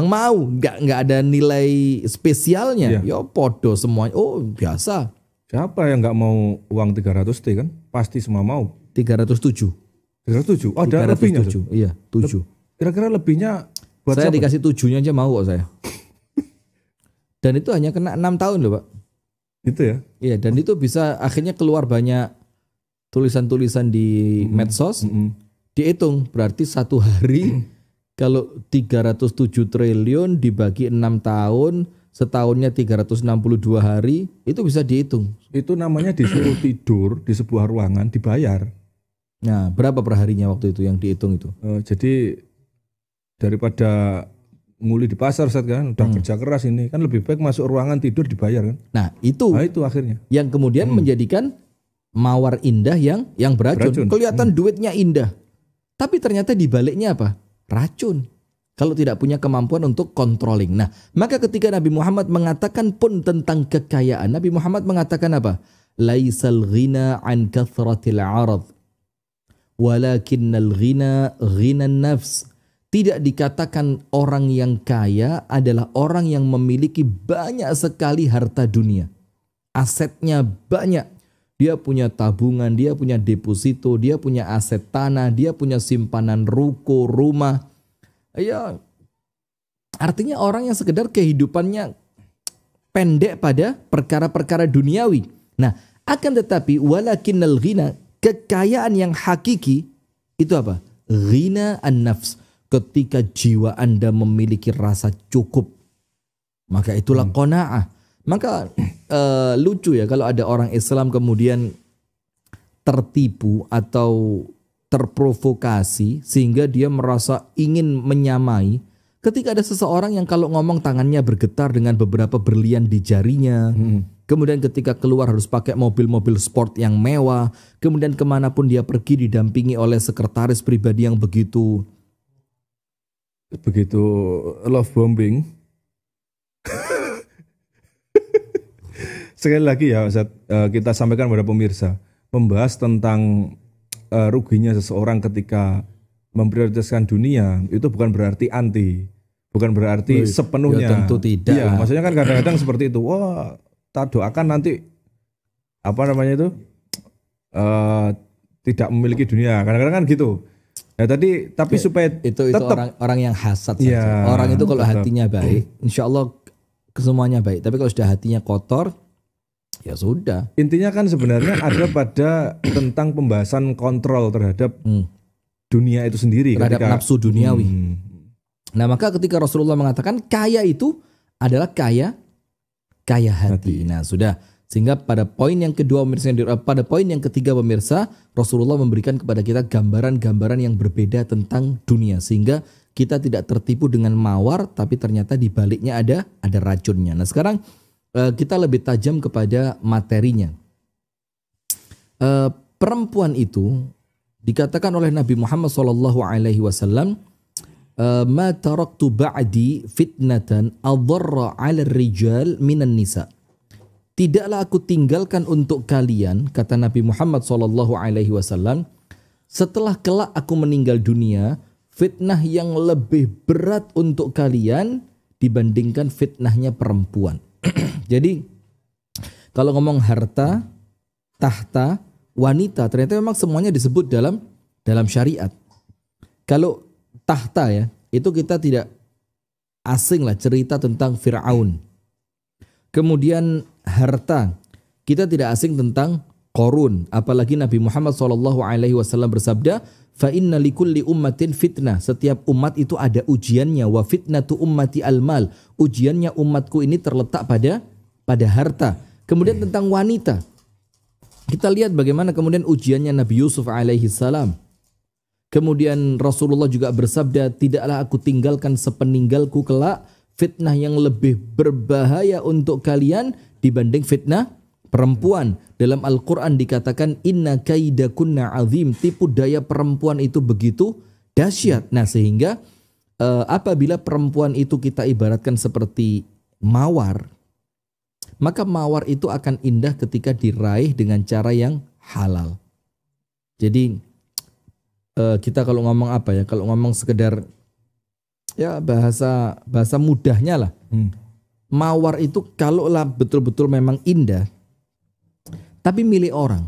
mau. Nggak ada nilai spesialnya. Podo semuanya. Oh biasa. Siapa yang nggak mau uang 300T kan? Pasti semua mau. 307. Oh, ada lebihnya. Iya, 7. Kira-kira lebihnya buat saya siapa? Dikasih 7-nya aja mau kok saya. Dan itu hanya kena 6 tahun loh Pak. Itu ya? Iya, dan itu bisa akhirnya keluar banyak tulisan-tulisan di medsos. Dihitung berarti satu hari kalau 307 triliun dibagi 6 tahun setahunnya 362 hari, itu bisa dihitung. Itu namanya disuruh tidur di sebuah ruangan dibayar. Nah, berapa perharinya waktu itu yang dihitung itu? Jadi daripada nguli di pasar Ustaz kan, udah kerja keras ini, kan lebih baik masuk ruangan tidur dibayar kan. Nah, itu akhirnya yang kemudian menjadikan mawar indah yang beracun. Kelihatan duitnya indah, tapi ternyata di baliknya apa? Racun. Kalau tidak punya kemampuan untuk controlling. Nah, maka ketika Nabi Muhammad mengatakan pun tentang kekayaan, Nabi Muhammad mengatakan apa? Laisal ghina an kathratil 'arad, walakinnal ghina ghinan nafs. Tidak dikatakan orang yang kaya adalah orang yang memiliki banyak sekali harta dunia. Asetnya banyak. Dia punya tabungan, dia punya deposito, dia punya aset tanah, dia punya simpanan ruko, rumah. Ya, artinya orang yang sekedar kehidupannya pendek pada perkara-perkara duniawi. Nah, akan tetapi walakinnal ghina, kekayaan yang hakiki itu apa? Ghina an-nafs. Ketika jiwa Anda memiliki rasa cukup, maka itulah qanaah. Maka lucu ya kalau ada orang Islam kemudian tertipu atau terprovokasi sehingga dia merasa ingin menyamai ketika ada seseorang yang kalau ngomong tangannya bergetar dengan beberapa berlian di jarinya. Kemudian ketika keluar harus pakai mobil-mobil sport yang mewah. Kemudian kemanapun dia pergi didampingi oleh sekretaris pribadi yang begitu love bombing. Sekali lagi ya Ustaz, kita sampaikan kepada pemirsa, membahas tentang ruginya seseorang ketika memprioritaskan dunia itu bukan berarti anti, bukan berarti sepenuhnya. Ya tentu tidak. Ya, maksudnya kan kadang-kadang seperti itu. Wah, tak doakan nanti tidak memiliki dunia. Kadang-kadang kan gitu. Ya tapi supaya itu tetap orang yang hasad ya, saja. Orang itu kalau tetap hatinya baik, insya Allah kesemuanya baik. Tapi kalau sudah hatinya kotor, ya sudah. Intinya kan sebenarnya ada pada tentang pembahasan kontrol terhadap dunia itu sendiri, terhadap nafsu duniawi. Nah, maka ketika Rasulullah mengatakan kaya itu adalah kaya hati. Nah, sudah. Sehingga pada poin yang kedua pada poin yang ketiga pemirsa, Rasulullah memberikan kepada kita gambaran-gambaran yang berbeda tentang dunia sehingga kita tidak tertipu dengan mawar tapi ternyata di baliknya ada racunnya. Nah, sekarang kita lebih tajam kepada materinya. Perempuan itu dikatakan oleh Nabi Muhammad SAW, ma taraktu ba'di fitnatan adharra 'ala rijal minan nisa. Tidaklah aku tinggalkan untuk kalian, kata Nabi Muhammad SAW, setelah kelak aku meninggal dunia, fitnah yang lebih berat untuk kalian dibandingkan fitnahnya perempuan. Jadi kalau ngomong harta, tahta, wanita, ternyata memang semuanya disebut dalam syariat. Kalau tahta ya, itu kita tidak asing lah cerita tentang Fir'aun. Kemudian harta, kita tidak asing tentang Qarun. Apalagi Nabi Muhammad SAW bersabda, fa inna likulli ummatin fitnah. Setiap umat itu ada ujiannya. Wa fitnatu ummati al-mal. Ujiannya umatku ini terletak pada harta. Kemudian tentang wanita, kita lihat bagaimana kemudian ujiannya Nabi Yusuf alaihissalam. Kemudian Rasulullah juga bersabda, tidaklah aku tinggalkan sepeninggalku kelak fitnah yang lebih berbahaya untuk kalian dibanding fitnah perempuan. Dalam Al-Quran dikatakan inna kaidakunna azim, tipu daya perempuan itu begitu dahsyat. Nah, sehingga apabila perempuan itu kita ibaratkan seperti mawar, maka mawar itu akan indah ketika diraih dengan cara yang halal. Jadi kita kalau ngomong apa ya, kalau ngomong sekedar ya bahasa mudahnya lah. Mawar itu kalau lah betul-betul memang indah, tapi milik orang.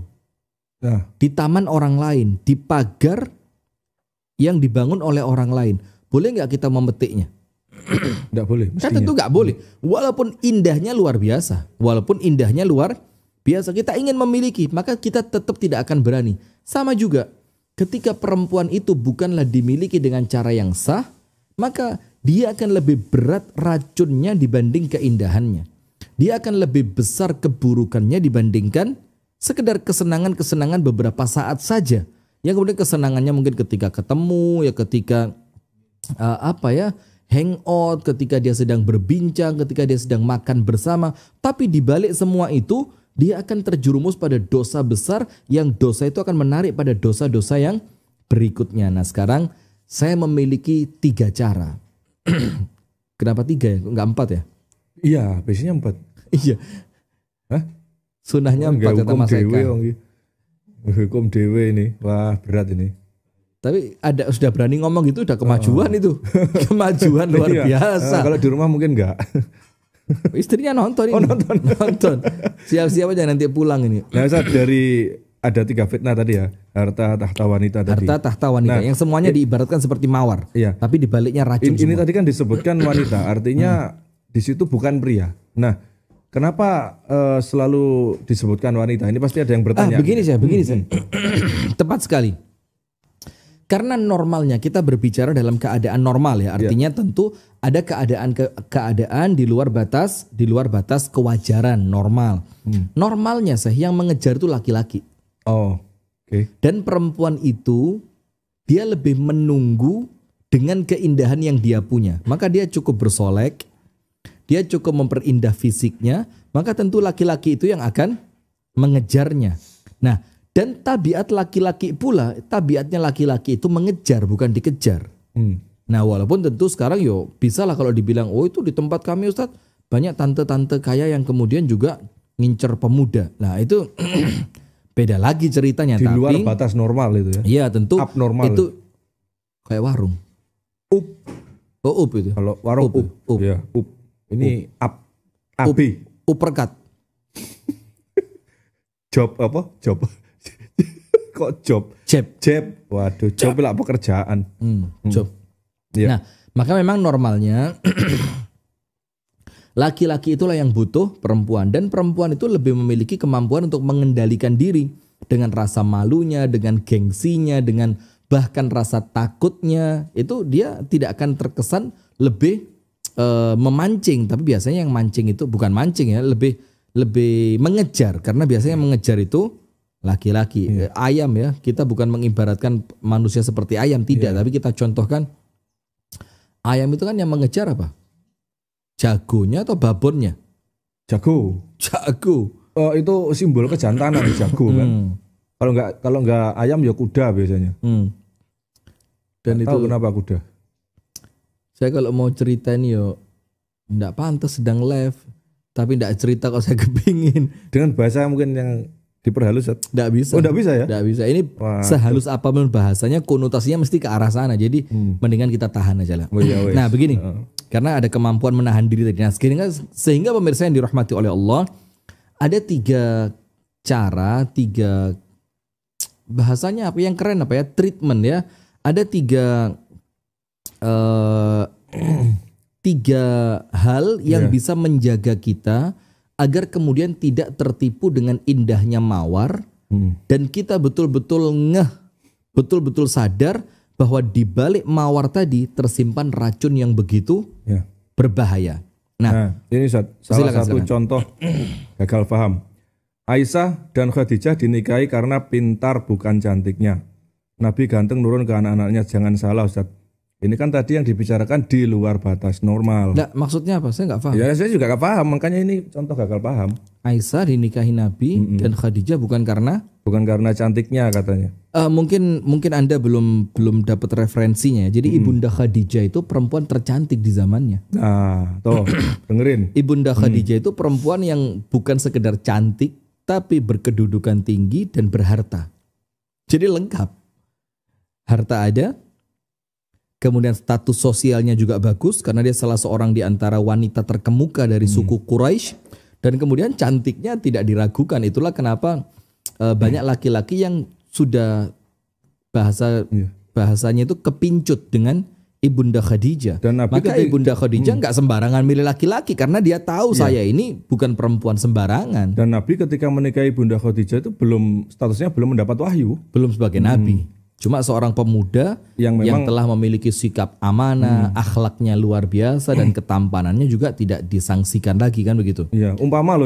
Di taman orang lain, di pagar yang dibangun oleh orang lain. Boleh nggak kita memetiknya? Nggak boleh. Kan tentu nggak boleh. Walaupun indahnya luar biasa. Kita ingin memiliki, maka kita tetap tidak akan berani. Sama juga, ketika perempuan itu bukanlah dimiliki dengan cara yang sah, maka dia akan lebih berat racunnya dibanding keindahannya. Dia akan lebih besar keburukannya dibandingkan sekedar kesenangan-kesenangan beberapa saat saja. Yang kemudian kesenangannya mungkin ketika ketemu, ya ketika hangout, ketika dia sedang berbincang, ketika dia sedang makan bersama. Tapi dibalik semua itu, dia akan terjerumus pada dosa besar yang dosa itu akan menarik pada dosa-dosa yang berikutnya. Nah sekarang saya memiliki 3 cara. Kenapa 3 ya? Enggak 4 ya? Iya, biasanya 4. Iya. Hah? Sunahnya 4 kata Mas Eka. Hukum dewe ini. Wah, berat ini. Tapi sudah berani ngomong gitu, udah kemajuan itu. Kemajuan luar biasa. Kalau di rumah mungkin enggak. Istrinya nonton ini. Oh, nonton. Siap-siap aja nanti pulang ini. Nah, Ustaz, dari ada 3 fitnah tadi ya. Harta tahta wanita tadi. Harta tahta wanita yang semuanya diibaratkan seperti mawar. Iya. Tapi dibaliknya racun. Ini tadi kan disebutkan wanita, artinya di situ bukan pria. Nah, kenapa selalu disebutkan wanita? Ini pasti ada yang bertanya. Begini saya. Tepat sekali. Karena normalnya kita berbicara dalam keadaan normal ya. Artinya tentu ada keadaan di luar batas kewajaran normal. Normalnya yang mengejar itu laki-laki. Oh, oke. Dan perempuan itu dia lebih menunggu dengan keindahan yang dia punya. Maka dia cukup bersolek, dia cukup memperindah fisiknya, maka tentu laki-laki itu yang akan mengejarnya. Nah, dan tabiatnya laki-laki itu mengejar bukan dikejar. Nah, walaupun tentu sekarang bisa lah kalau dibilang, oh itu di tempat kami Ustadz banyak tante-tante kaya yang kemudian juga ngincer pemuda. Nah, itu beda lagi ceritanya. Di luar batas normal itu ya. Iya, tentu abnormal. Itu kayak warung. Up itu. Kalau warung up. Ya, up. Ini AB. Uppercut. Job apa? Job. Kok job? Jab. Waduh, job lah pekerjaan. Job. Ya. Nah, maka memang normalnya laki-laki itulah yang butuh perempuan. Dan perempuan itu lebih memiliki kemampuan untuk mengendalikan diri. Dengan rasa malunya, dengan gengsinya, dengan bahkan rasa takutnya. Itu dia tidak akan terkesan lebih memancing. Tapi biasanya yang mancing itu bukan mancing ya. Lebih mengejar. Karena biasanya yang mengejar itu laki-laki. Ayam ya. Kita bukan mengibaratkan manusia seperti ayam. Tidak. Tapi kita contohkan. Ayam itu kan yang mengejar apa? Jagonya atau babonnya? Jago. Oh, itu simbol kejantanan jago kan. Kalau nggak ayam ya kuda biasanya. Dan itu kenapa kuda? Saya kalau mau cerita ini enggak pantas sedang live, tapi enggak cerita kalau saya kepingin. Dengan bahasa mungkin yang diperhalus. Enggak bisa. Oh, enggak bisa ya? Enggak bisa. Ini sehalus apapun bahasanya konotasinya mesti ke arah sana. Jadi mendingan kita tahan aja lah. Nah, begini. Karena ada kemampuan menahan diri tadi. Nah, sehingga pemirsa yang dirahmati oleh Allah, ada 3 cara, 3 bahasanya apa yang keren apa ya? Treatment ya. Ada 3 hal yang bisa menjaga kita agar kemudian tidak tertipu dengan indahnya mawar dan kita betul-betul betul-betul sadar bahwa di balik mawar tadi tersimpan racun yang begitu berbahaya. Nah, ini salah satu contoh gagal paham. Aisyah dan Khadijah dinikahi karena pintar bukan cantiknya. Nabi ganteng nurun ke anak-anaknya, jangan salah Ustaz. Ini kan tadi yang dibicarakan di luar batas normal. Nah, maksudnya apa? Saya nggak paham. Ya, saya juga nggak paham. Makanya ini contoh gagal paham. Aisyah dinikahi Nabi dan Khadijah bukan karena cantiknya katanya. Mungkin Anda belum dapat referensinya. Jadi Ibunda Khadijah itu perempuan tercantik di zamannya. Nah, tuh dengerin. Ibunda Khadijah itu perempuan yang bukan sekedar cantik, tapi berkedudukan tinggi dan berharta. Jadi lengkap. Harta ada. Kemudian status sosialnya juga bagus karena dia salah seorang di antara wanita terkemuka dari suku Quraisy, dan kemudian cantiknya tidak diragukan. Itulah kenapa banyak laki-laki yang sudah bahasanya itu kepincut dengan Ibunda Khadijah. Dan maka Ibunda Khadijah nggak sembarangan milih laki-laki karena dia tahu saya ini bukan perempuan sembarangan. Dan Nabi ketika menikahi Ibunda Khadijah itu statusnya belum mendapat wahyu, belum sebagai nabi. Cuma seorang pemuda yang yang memang telah memiliki sikap amanah, akhlaknya luar biasa dan ketampanannya juga tidak disangsikan lagi kan begitu. iya, umpama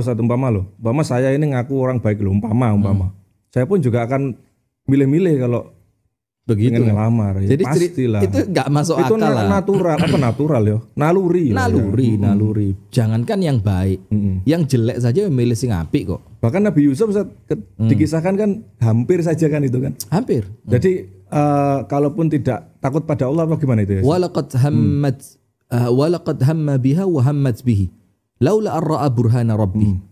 saya ini ngaku orang baik loh, umpama. Saya pun juga akan milih-milih kalau Begitu. pengen ngelamar ya. Jadi Pastilah. itu nggak masuk Itu akal lah. natural ya. Naluri. Naluri. Jangankan yang baik, yang jelek saja memilih sing apik kok. Bahkan Nabi Yusuf dikisahkan kan hampir saja kan itu kan. Hampir. Jadi kalaupun tidak takut pada Allah apa gimana itu ya? Walaqad hamma biha wa hammat bihi laula ar-ra'a burhana rabbih.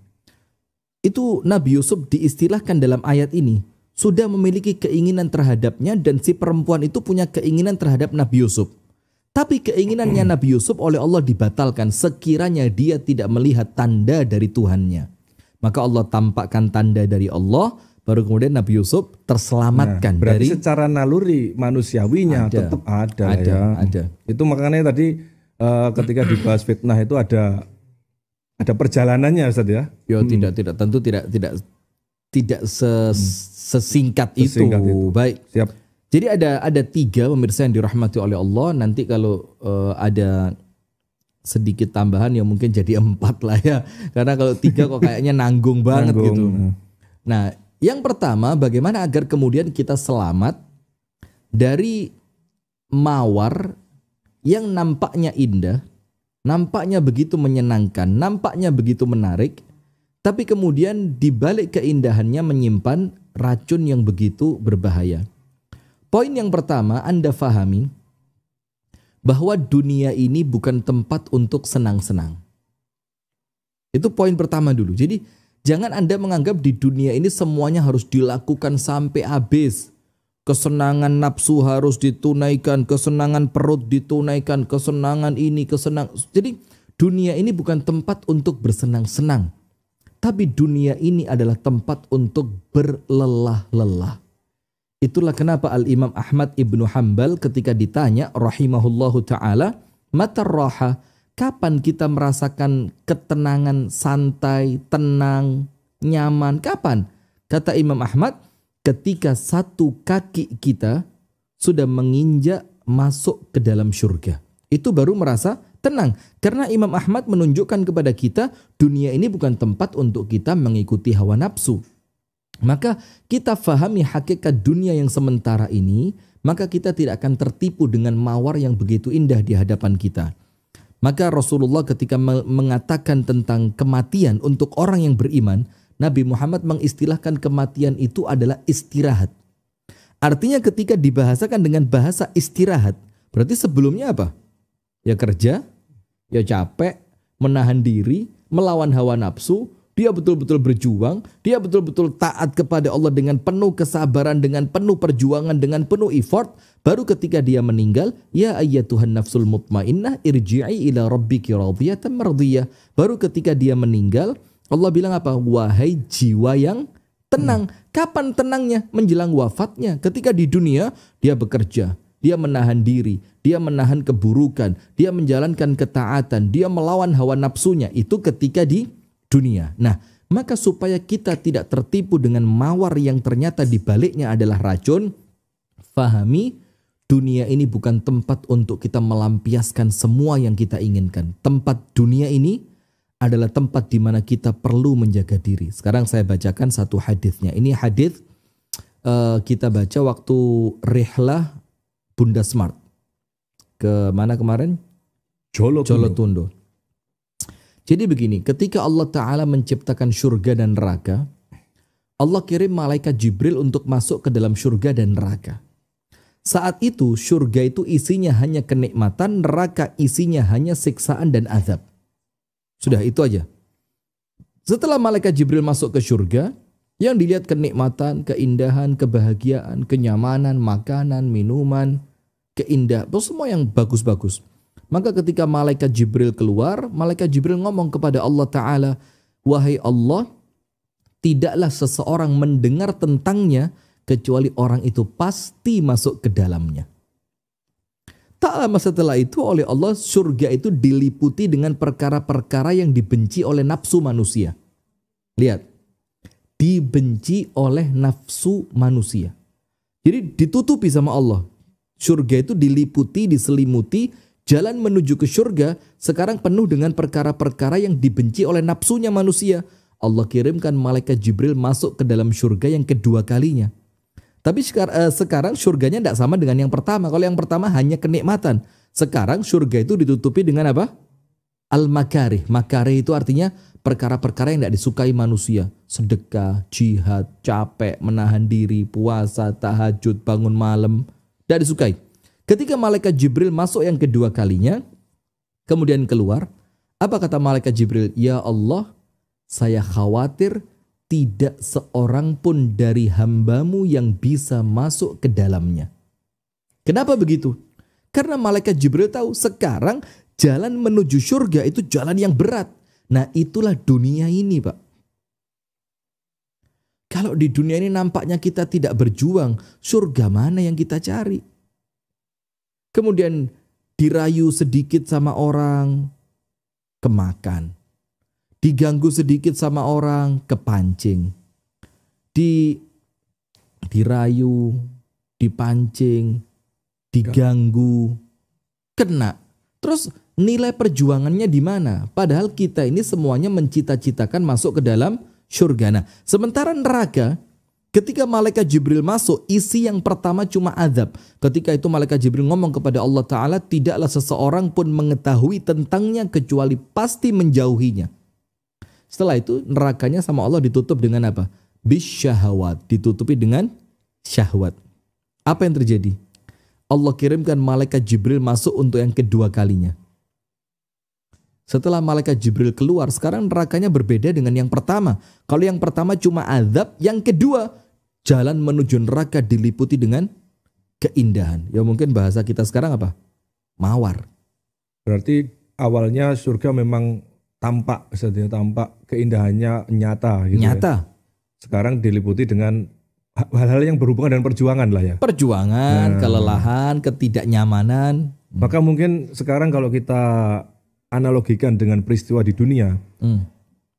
Itu Nabi Yusuf diistilahkan dalam ayat ini sudah memiliki keinginan terhadapnya dan si perempuan itu punya keinginan terhadap Nabi Yusuf. Tapi keinginannya Nabi Yusuf oleh Allah dibatalkan sekiranya dia tidak melihat tanda dari Tuhannya. Maka Allah tampakkan tanda dari Allah, baru kemudian Nabi Yusuf terselamatkan berarti dari secara naluri manusiawinya tetap ada. Itu makanya tadi ketika dibahas fitnah itu ada perjalanannya Ustaz ya. Ya tentu tidak sesingkat itu. Baik. Siap. Jadi ada 3 pemirsa yang dirahmati oleh Allah. Nanti kalau ada sedikit tambahan ya mungkin jadi 4 lah ya. Karena kalau 3 kok kayaknya nanggung banget gitu. Nah, yang pertama bagaimana agar kemudian kita selamat dari mawar yang nampaknya indah, nampaknya begitu menyenangkan, nampaknya begitu menarik, tapi kemudian di balik keindahannya menyimpan racun yang begitu berbahaya. Poin yang pertama, Anda fahami bahwa dunia ini bukan tempat untuk senang-senang. Itu poin pertama dulu. Jadi jangan Anda menganggap di dunia ini semuanya harus dilakukan sampai habis. Kesenangan nafsu harus ditunaikan, kesenangan perut ditunaikan, kesenangan ini, Jadi dunia ini bukan tempat untuk bersenang-senang. Tapi dunia ini adalah tempat untuk berlelah-lelah. Itulah kenapa Al-Imam Ahmad Ibnu Hanbal ketika ditanya rahimahullahu ta'ala, mata raha, kapan kita merasakan ketenangan, santai, tenang, nyaman, kapan? Kata Imam Ahmad, ketika satu kaki kita sudah menginjak masuk ke dalam surga. Itu baru merasa tenang. Karena Imam Ahmad menunjukkan kepada kita dunia ini bukan tempat untuk kita mengikuti hawa nafsu. Maka kita fahami hakikat dunia yang sementara ini, maka kita tidak akan tertipu dengan mawar yang begitu indah di hadapan kita. Maka Rasulullah ketika mengatakan tentang kematian untuk orang yang beriman, Nabi Muhammad mengistilahkan kematian itu adalah istirahat. Artinya ketika dibahasakan dengan bahasa istirahat, berarti sebelumnya apa? Ya kerja, ya capek, menahan diri, melawan hawa nafsu, dia betul-betul berjuang, dia betul-betul taat kepada Allah dengan penuh kesabaran, dengan penuh perjuangan, dengan penuh effort. Baru ketika dia meninggal, ya ayyatuhan nafsul mutmainnah irji'i ila rabbiki radiyatan mardiyah. Baru ketika dia meninggal, Allah bilang apa? Wahai jiwa yang tenang. Kapan tenangnya? Menjelang wafatnya. Ketika di dunia, dia bekerja, dia menahan diri, dia menahan keburukan, dia menjalankan ketaatan, dia melawan hawa nafsunya. Itu ketika di dunia. Nah, maka supaya kita tidak tertipu dengan mawar yang ternyata di baliknya adalah racun, fahami dunia ini bukan tempat untuk kita melampiaskan semua yang kita inginkan. Tempat dunia ini adalah tempat di mana kita perlu menjaga diri. Sekarang saya bacakan satu hadisnya. Ini hadis kita baca waktu rihlah Bunda Smart. Ke mana kemarin? Jolotundo. Jadi begini, ketika Allah Ta'ala menciptakan surga dan neraka, Allah kirim malaikat Jibril untuk masuk ke dalam surga dan neraka. Saat itu surga itu isinya hanya kenikmatan, neraka isinya hanya siksaan dan azab. Sudah itu aja. Setelah malaikat Jibril masuk ke surga, yang dilihat kenikmatan, keindahan, kebahagiaan, kenyamanan, makanan, minuman, keindahan, semua yang bagus-bagus. Maka ketika malaikat Jibril keluar, malaikat Jibril ngomong kepada Allah Ta'ala, wahai Allah, tidaklah seseorang mendengar tentangnya kecuali orang itu pasti masuk ke dalamnya. Tak lama setelah itu oleh Allah surga itu diliputi dengan perkara-perkara yang dibenci oleh nafsu manusia. Lihat, dibenci oleh nafsu manusia. Jadi ditutupi sama Allah. Surga itu diliputi, diselimuti, jalan menuju ke surga sekarang penuh dengan perkara-perkara yang dibenci oleh nafsunya manusia. Allah kirimkan malaikat Jibril masuk ke dalam surga yang kedua kalinya. Tapi sekarang surganya tidak sama dengan yang pertama. Kalau yang pertama hanya kenikmatan. Sekarang surga itu ditutupi dengan apa? Al-makarih. Makarih itu artinya perkara-perkara yang tidak disukai manusia. Sedekah, jihad, capek, menahan diri, puasa, tahajud, bangun malam. Tidak disukai. Ketika malaikat Jibril masuk yang kedua kalinya, kemudian keluar, apa kata malaikat Jibril? Ya Allah, saya khawatir tidak seorang pun dari hambamu yang bisa masuk ke dalamnya. Kenapa begitu? Karena malaikat Jibril tahu sekarang jalan menuju surga itu jalan yang berat. Nah itulah dunia ini Pak. Kalau di dunia ini nampaknya kita tidak berjuang, surga mana yang kita cari? Kemudian dirayu sedikit sama orang, kemakan. Diganggu sedikit sama orang, kepancing. Dirayu, dipancing, diganggu, kena. Terus nilai perjuangannya di mana? Padahal kita ini semuanya mencita-citakan masuk ke dalam surga. Nah, sementara neraka, ketika malaikat Jibril masuk, isi yang pertama cuma azab. Ketika itu malaikat Jibril ngomong kepada Allah Ta'ala, tidaklah seseorang pun mengetahui tentangnya kecuali pasti menjauhinya. Setelah itu nerakanya sama Allah ditutup dengan apa? Bisyahawat, ditutupi dengan syahwat. Apa yang terjadi? Allah kirimkan malaikat Jibril masuk untuk yang kedua kalinya. Setelah malaikat Jibril keluar, sekarang nerakanya berbeda dengan yang pertama. Kalau yang pertama cuma azab, yang kedua jalan menuju neraka diliputi dengan keindahan. Ya mungkin bahasa kita sekarang apa? Mawar. Berarti awalnya surga memang tampak keindahannya nyata gitu. Nyata. Ya. Sekarang diliputi dengan hal-hal yang berhubungan dengan perjuangan lah ya. Perjuangan, kelelahan, ketidaknyamanan. Maka mungkin sekarang kalau kita analogikan dengan peristiwa di dunia,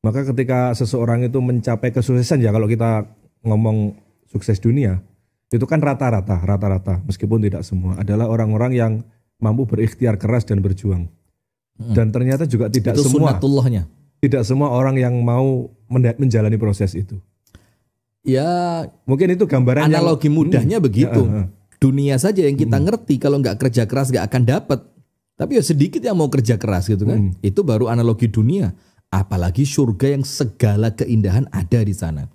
maka ketika seseorang itu mencapai kesuksesan, ya kalau kita ngomong sukses dunia, itu kan rata-rata, meskipun tidak semua, adalah orang-orang yang mampu berikhtiar keras dan berjuang. Dan ternyata juga tidak itu semua, sunnatullahnya. Tidak semua orang yang mau menjalani proses itu. Ya, mungkin itu gambaran analogi mudahnya begitu. Dunia saja yang kita ngerti, kalau nggak kerja keras nggak akan dapat. Tapi ya sedikit yang mau kerja keras gitu kan. Itu baru analogi dunia. Apalagi surga yang segala keindahan ada di sana.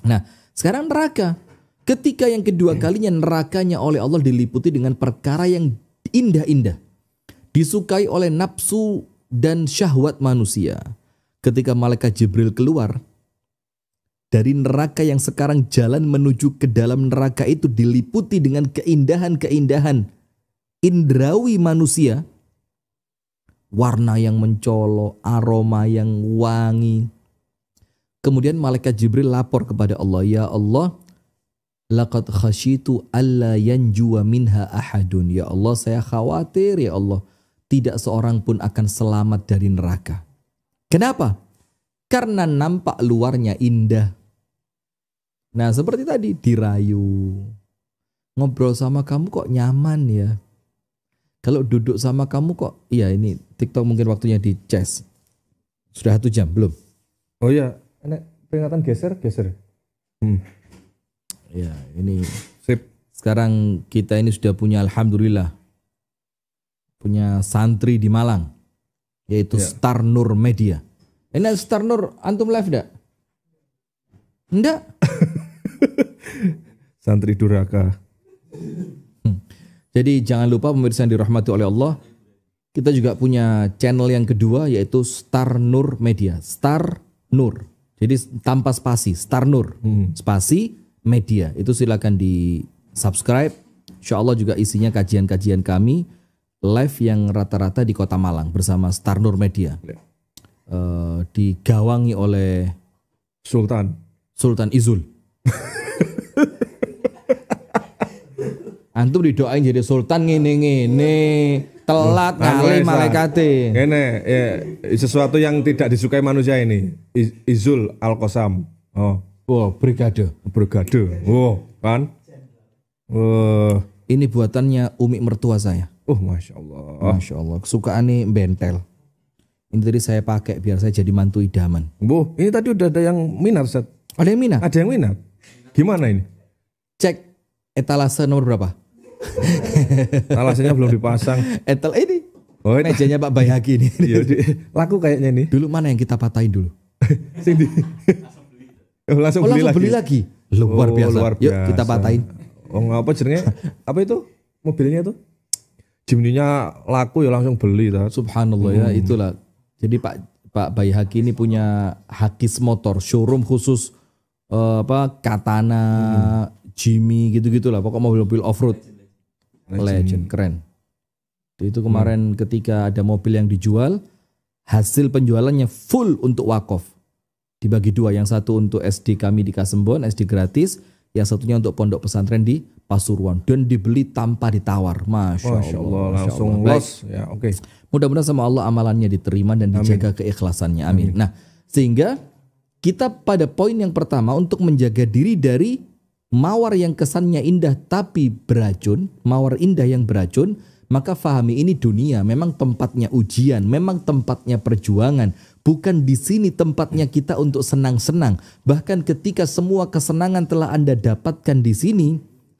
Nah, sekarang neraka. Ketika yang kedua kalinya nerakanya oleh Allah diliputi dengan perkara yang indah-indah. Disukai oleh nafsu dan syahwat manusia. Ketika malaikat Jibril keluar dari neraka yang sekarang jalan menuju ke dalam neraka itu diliputi dengan keindahan-keindahan indrawi manusia. Warna yang mencolok, aroma yang wangi. Kemudian malaikat Jibril lapor kepada Allah, ya Allah, laqad khasyitu alla yanjuwa minha ahadun. Ya Allah, saya khawatir ya Allah, tidak seorang pun akan selamat dari neraka. Kenapa? Karena nampak luarnya indah. Nah seperti tadi, dirayu. Ngobrol sama kamu kok nyaman ya. Kalau duduk sama kamu kok, iya ini TikTok mungkin waktunya di cas. Sudah 1 jam belum? Oh iya, peringatan geser. Ya ini. Sip. Sekarang kita ini sudah punya, alhamdulillah, punya santri di Malang, yaitu Star Nur Media. Ini Star Nur, antum live enggak? Enggak. Santri durhaka. Jadi jangan lupa pemirsa yang dirahmati oleh Allah, kita juga punya channel yang kedua yaitu Star Nur Media. Star Nur. Jadi tanpa spasi, Star Nur. Spasi Media. Itu silakan di subscribe. Insya Allah juga isinya kajian-kajian kami live yang rata-rata di Kota Malang bersama Star Nur Media. Digawangi oleh Sultan Izul. Antum didoain jadi sultan ngene-ngene, telat ngalih malaikate. Ngene, ya, sesuatu yang tidak disukai manusia ini. Izul Al-Qasam. Oh, brigade. Oh, kan? Wah. Ini buatannya umi mertua saya. Masya Allah. Masya Allah. Kesukaannya bentel. Ini tadi saya pakai biar saya jadi mantu idaman. Bu, ini tadi udah ada yang minat, Ustaz. Ada yang minat? Ada yang minat. Gimana ini? Cek etalase nomor berapa? Alasnya belum dipasang. Ini. Oh, itu. Mejanya Pak Bayhaki ini. Iya, laku kayaknya ini. Dulu mana yang kita patahin dulu? Sini. Langsung beli lagi. Luar biasa. Luar biasa. Yuk kita patahin. Apa jenenge? Apa itu? Mobilnya itu? Jimny-nya laku ya langsung beli. Subhanallah ya, itulah. Jadi Pak Bayhaki ini punya Hakis Motor, showroom khusus Katana, Jimmy gitu-gitulah. Pokok mobil-mobil off-road. Legend, keren. Itu kemarin ketika ada mobil yang dijual, hasil penjualannya full untuk wakaf. Dibagi dua, yang satu untuk SD kami di Kasembon, SD gratis, yang satunya untuk pondok pesantren di Pasuruan, dan dibeli tanpa ditawar. Masya Allah, langsung los. Ya, oke. Mudah-mudahan sama Allah amalannya diterima dan dijaga keikhlasannya. Amin. Nah, sehingga kita pada poin yang pertama untuk menjaga diri dari mawar yang kesannya indah tapi beracun, mawar indah yang beracun, maka fahami ini dunia, memang tempatnya ujian, memang tempatnya perjuangan. Bukan di sini tempatnya kita untuk senang-senang. Bahkan ketika semua kesenangan telah Anda dapatkan di sini,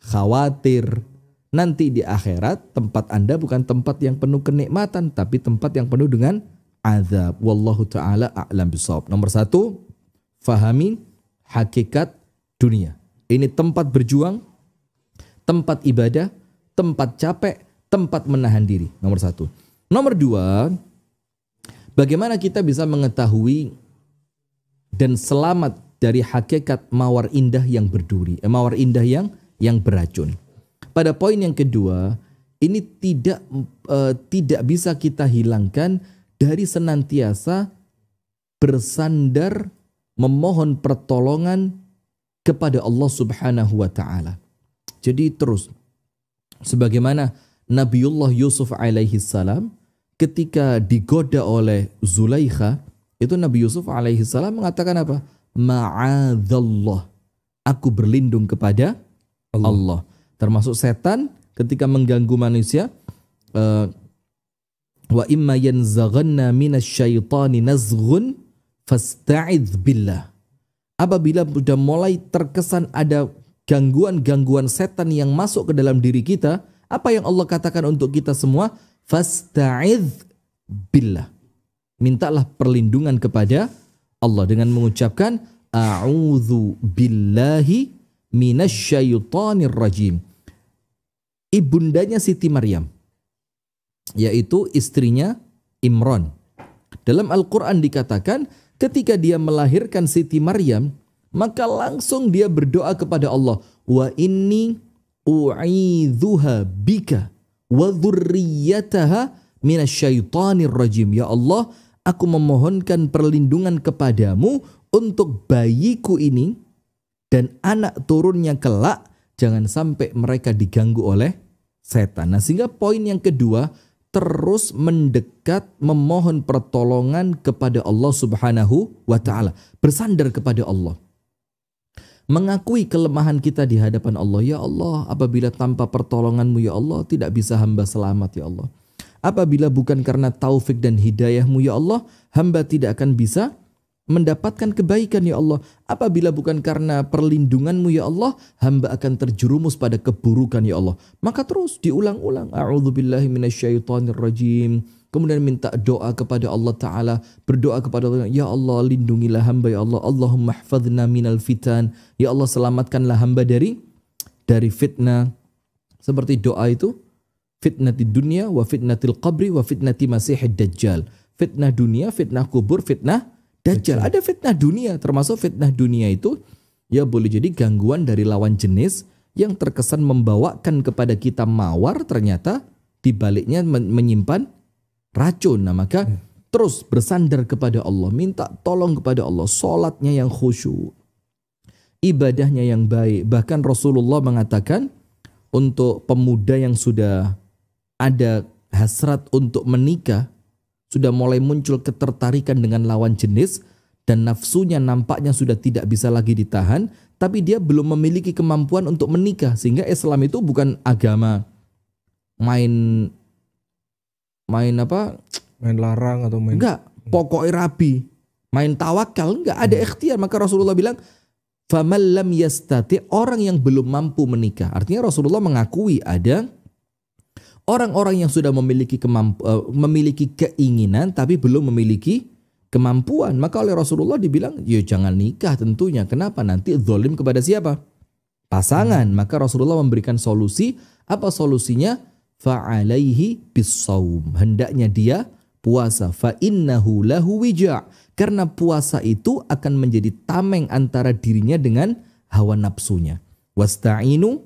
khawatir nanti di akhirat tempat Anda bukan tempat yang penuh kenikmatan, tapi tempat yang penuh dengan azab. Wallahu ta'ala a'lam bishawab. Nomor satu, fahami hakikat dunia. Ini tempat berjuang, tempat ibadah, tempat capek, tempat menahan diri. Nomor satu. Nomor dua, bagaimana kita bisa mengetahui dan selamat dari hakikat mawar indah yang berduri, mawar indah yang beracun. Pada poin yang kedua, ini tidak bisa kita hilangkan dari senantiasa bersandar memohon pertolongan kepada Allah Subhanahu wa taala. Jadi terus sebagaimana Nabiullah Yusuf alaihi salam ketika digoda oleh Zulaikha, itu Nabi Yusuf alaihi salam mengatakan apa? Ma'adzallah. Aku berlindung kepada Allah. Termasuk setan ketika mengganggu manusia. Wa imma yanzaghanna minasyaitani nazghun fasta'idz billah. Apabila sudah mulai terkesan ada gangguan-gangguan setan yang masuk ke dalam diri kita, apa yang Allah katakan untuk kita semua? Fasta'idz billah. Mintalah perlindungan kepada Allah dengan mengucapkan a'udzu billahi minasyaitonir rajim. Ibundanya Siti Maryam, yaitu istrinya Imran. Dalam Al-Quran dikatakan ketika dia melahirkan Siti Maryam, maka langsung dia berdoa kepada Allah, wa inni u'idzuha bika wa dzurriyyataha minasyaitonir rajim. Ya Allah, aku memohonkan perlindungan kepadamu untuk bayiku ini dan anak turunnya kelak, jangan sampai mereka diganggu oleh setan. Nah, sehingga poin yang kedua, terus mendekat memohon pertolongan kepada Allah Subhanahu wa taala, bersandar kepada Allah. Mengakui kelemahan kita di hadapan Allah. Ya Allah, apabila tanpa pertolonganmu ya Allah, tidak bisa hamba selamat ya Allah. Apabila bukan karena taufik dan hidayahmu ya Allah, hamba tidak akan bisa mendapatkan kebaikan ya Allah. Apabila bukan karena perlindunganmu ya Allah, hamba akan terjerumus pada keburukan ya Allah. Maka terus diulang-ulang. A'udzubillahi minasyaitonirrajim. Kemudian minta doa kepada Allah Ta'ala. Berdoa kepada Allah. Ya Allah, lindungilah hamba ya Allah. Allahumma hafadhna minal fitan. Ya Allah, selamatkanlah hamba dari fitnah. Seperti doa itu. Fitnati dunia wa fitnatil qabri wa fitnati masihid dajjal. Fitnah dunia, fitnah kubur, fitnah dajjal. Ada fitnah dunia. Termasuk fitnah dunia itu ya boleh jadi gangguan dari lawan jenis yang terkesan membawakan kepada kita mawar, ternyata dibaliknya menyimpan racun. Nah, maka terus bersandar kepada Allah, minta tolong kepada Allah, salatnya yang khusyuk, ibadahnya yang baik. Bahkan Rasulullah mengatakan untuk pemuda yang sudah ada hasrat untuk menikah, sudah mulai muncul ketertarikan dengan lawan jenis, dan nafsunya nampaknya sudah tidak bisa lagi ditahan, tapi dia belum memiliki kemampuan untuk menikah. Sehingga Islam itu bukan agama main apa? Main larang atau main Enggak, pokoknya rabi, main tawakal, enggak ada ikhtiar. Maka Rasulullah bilang, faman lam yastati, orang yang belum mampu menikah. Artinya Rasulullah mengakui ada orang-orang yang sudah memiliki keinginan tapi belum memiliki kemampuan. Maka oleh Rasulullah dibilang, ya jangan nikah tentunya. Kenapa? Nanti zalim kepada siapa? Pasangan. Maka Rasulullah memberikan solusi. Apa solusinya? Fa'alaihi bisawm. Hendaknya dia puasa. Fa'innahu lahu wija'. Karena puasa itu akan menjadi tameng antara dirinya dengan hawa nafsunya. Wasta'inu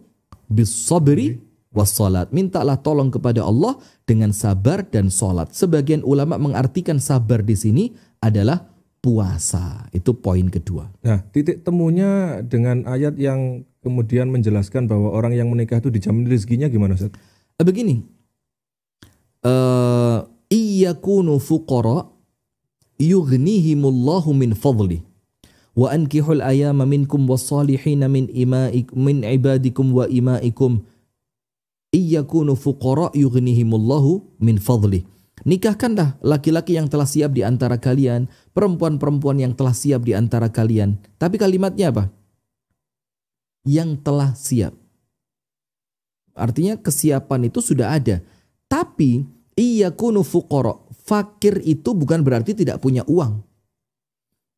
bis-sabri was-salat. Mintalah tolong kepada Allah dengan sabar dan salat. Sebagian ulama mengartikan sabar di sini adalah puasa. Itu poin kedua. Nah, titik temunya dengan ayat yang kemudian menjelaskan bahwa orang yang menikah itu dijamin rezekinya gimana, Ustaz? Begini. Iyakunu fuqara yughnihimullahu min fadli wa ankihul ayama minkum wassalihina min ibadikum wa imaikum iyakunu fuqara yughnihimullahu min fadli. Nikahkanlah laki-laki yang telah siap di antara kalian, perempuan-perempuan yang telah siap di antara kalian. Tapi kalimatnya apa? Yang telah siap. Artinya kesiapan itu sudah ada. Tapi iyakunu fuqara, fakir itu bukan berarti tidak punya uang.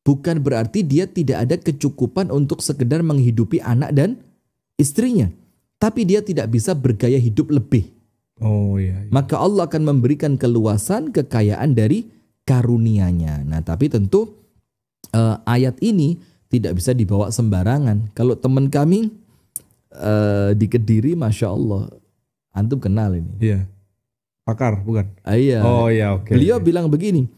Bukan berarti dia tidak ada kecukupan untuk sekedar menghidupi anak dan istrinya. Tapi dia tidak bisa bergaya hidup lebih. Oh iya. Maka Allah akan memberikan keluasan kekayaan dari karunia-Nya. Nah, tapi tentu ayat ini tidak bisa dibawa sembarangan. Kalau teman kami di Kediri, Masya Allah, antum kenal ini. Iya. Pakar bukan? Iya. Oh iya, oke. Beliau bilang begini,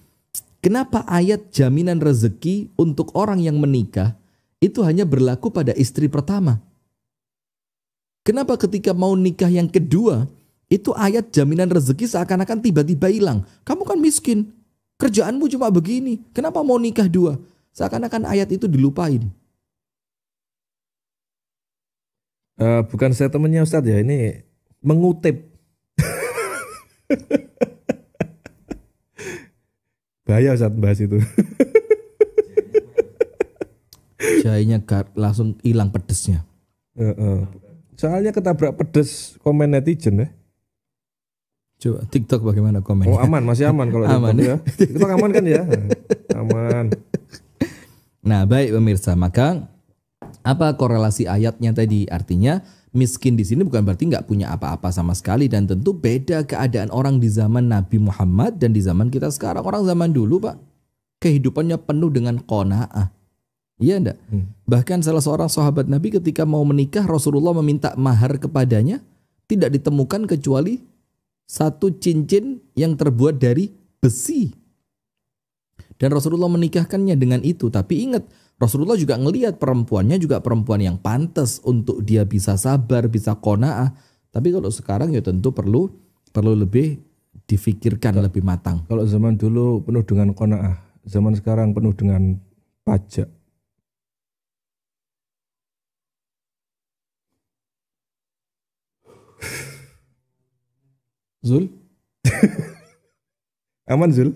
kenapa ayat jaminan rezeki untuk orang yang menikah itu hanya berlaku pada istri pertama? Kenapa ketika mau nikah yang kedua, itu ayat jaminan rezeki seakan-akan tiba-tiba hilang? Kamu kan miskin, kerjaanmu cuma begini, kenapa mau nikah dua? Seakan-akan ayat itu dilupain. Bukan statementnya Ustadz ya, ini mengutip. Bahaya Ustadz bahas itu. Jahenya langsung hilang pedesnya. Soalnya ketabrak pedes komen netizen ya. Coba TikTok bagaimana komennya? Oh aman, masih aman kalau aman ya. TikTok aman kan ya? Aman. Nah baik pemirsa, maka apa korelasi ayatnya tadi? Artinya miskin di sini bukan berarti nggak punya apa-apa sama sekali, dan tentu beda keadaan orang di zaman Nabi Muhammad dan di zaman kita sekarang. Orang zaman dulu Pak, kehidupannya penuh dengan qanaah. Iya enggak? Bahkan salah seorang sahabat Nabi ketika mau menikah, Rasulullah meminta mahar kepadanya, tidak ditemukan kecuali satu cincin yang terbuat dari besi. Dan Rasulullah menikahkannya dengan itu. Tapi ingat, Rasulullah juga ngelihat perempuannya juga perempuan yang pantas untuk dia bisa sabar, bisa qanaah. Tapi kalau sekarang ya tentu perlu lebih difikirkan lebih matang. Kalau zaman dulu penuh dengan qanaah, zaman sekarang penuh dengan pajak. Zul? Aman Zul?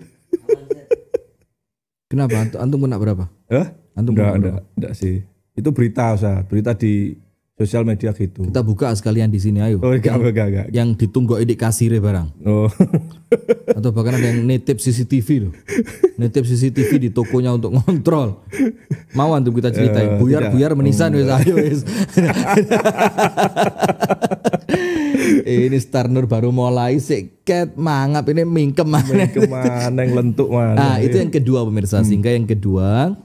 Kenapa? Antum kena berapa? Antum enggak sih. Itu berita Ustaz, berita di sosial media gitu. Kita buka sekalian di sini ayo. Oh enggak. Yang ditunggu edik kasire barang. Oh. Atau bahkan ada yang nitip CCTV loh. Nitip CCTV di tokonya untuk ngontrol. Mau antum kita ceritain. Buyar menisan wis ayo wis. Ini Star Nur baru mulai seket mangap ini mingkem mana yang lentuk mana. Nah, itu yang kedua pemirsa. Sehingga yang kedua,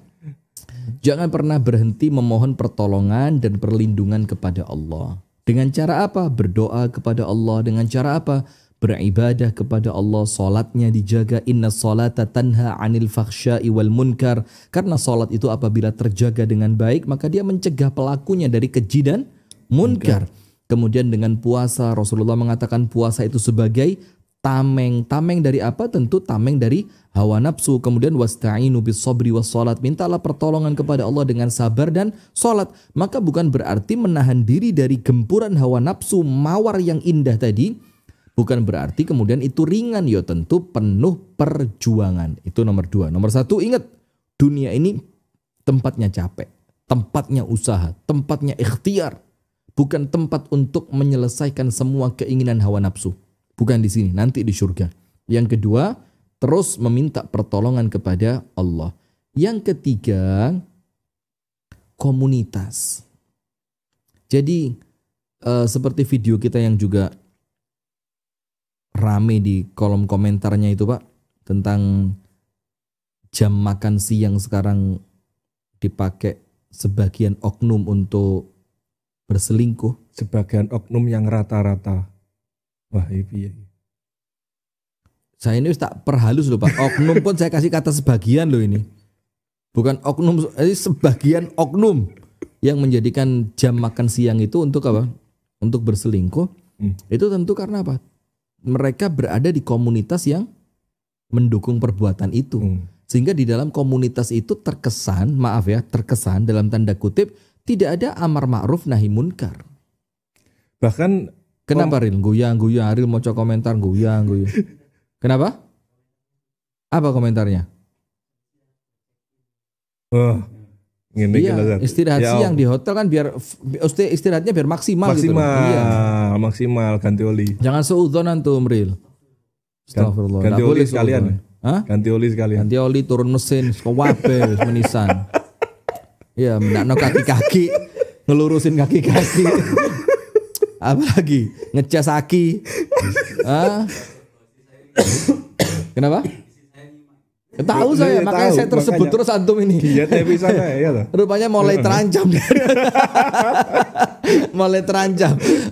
jangan pernah berhenti memohon pertolongan dan perlindungan kepada Allah. Dengan cara apa? Berdoa kepada Allah. Dengan cara apa? Beribadah kepada Allah. Salatnya dijaga. Inna salata tanha anil fakhsya'i wal munkar. Karena salat itu apabila terjaga dengan baik, maka dia mencegah pelakunya dari keji dan munkar. Kemudian dengan puasa, Rasulullah mengatakan puasa itu sebagai tameng. Tameng dari apa? Tentu tameng dari hawa nafsu. Kemudian wasta'inu bis sabri was salat. Mintalah pertolongan kepada Allah dengan sabar dan salat. Maka bukan berarti menahan diri dari gempuran hawa nafsu mawar yang indah tadi. Bukan berarti kemudian itu ringan. Ya tentu penuh perjuangan. Itu nomor 2. Nomor 1, ingat. Dunia ini tempatnya capek. Tempatnya usaha. Tempatnya ikhtiar. Bukan tempat untuk menyelesaikan semua keinginan hawa nafsu. Bukan di sini, nanti di surga. Yang kedua, terus meminta pertolongan kepada Allah. Yang ketiga, komunitas. Jadi seperti video kita yang juga rame di kolom komentarnya itu Pak, tentang jam makan siang sekarang dipakai sebagian oknum untuk berselingkuh. Sebagian oknum yang rata-rata. Wah, iya. Saya ini tak perhalus loh Pak. Oknum pun saya kasih kata sebagian loh ini. Bukan oknum, sebagian oknum yang menjadikan jam makan siang itu untuk apa? Untuk berselingkuh. Itu tentu karena apa? Mereka berada di komunitas yang mendukung perbuatan itu. Sehingga di dalam komunitas itu terkesan, maaf ya, terkesan dalam tanda kutip tidak ada amar ma'ruf nahi munkar. Bahkan kenapa Ril? Goyang, Ril mau komentar goyang. Kenapa? Apa komentarnya? Oh, gini, iya, istirahat ya, siang di hotel kan biar istirahatnya biar maksimal gitu. Maksimal ganti oli. Jangan seudzonan tuh Ril. Astagfirullah. Ganti oli sekalian. Hah? Ganti oli sekalian. Ganti oli, turun mesin, wabe menisan. Iya, menakno kaki-kaki, ngelurusin kaki-kaki. Apalagi ngecas kaki. Kenapa? Tahu saya, makanya saya tersebut terus antum ini. Dietnya bisa ya loh. Rupanya mulai terancam.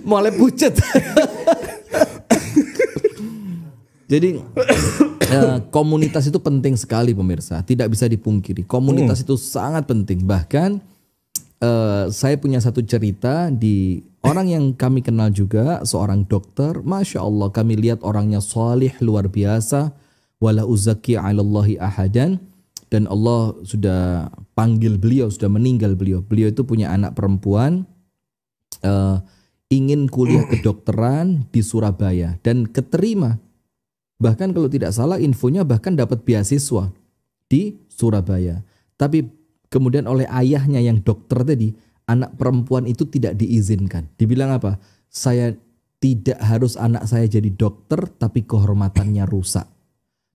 mulai pucet. Jadi komunitas itu penting sekali pemirsa, tidak bisa dipungkiri. Komunitas itu sangat penting. Bahkan saya punya satu cerita di orang yang kami kenal juga, seorang dokter. Masya Allah, kami lihat orangnya salih luar biasa. Wala uzaki 'alallahi ahadan. Dan Allah sudah panggil beliau, sudah meninggal beliau. Beliau itu punya anak perempuan, ingin kuliah kedokteran di Surabaya dan keterima. Bahkan kalau tidak salah infonya bahkan dapat beasiswa di Surabaya. Tapi kemudian oleh ayahnya yang dokter tadi, anak perempuan itu tidak diizinkan. Dibilang apa? Saya tidak harus anak saya jadi dokter tapi kehormatannya rusak.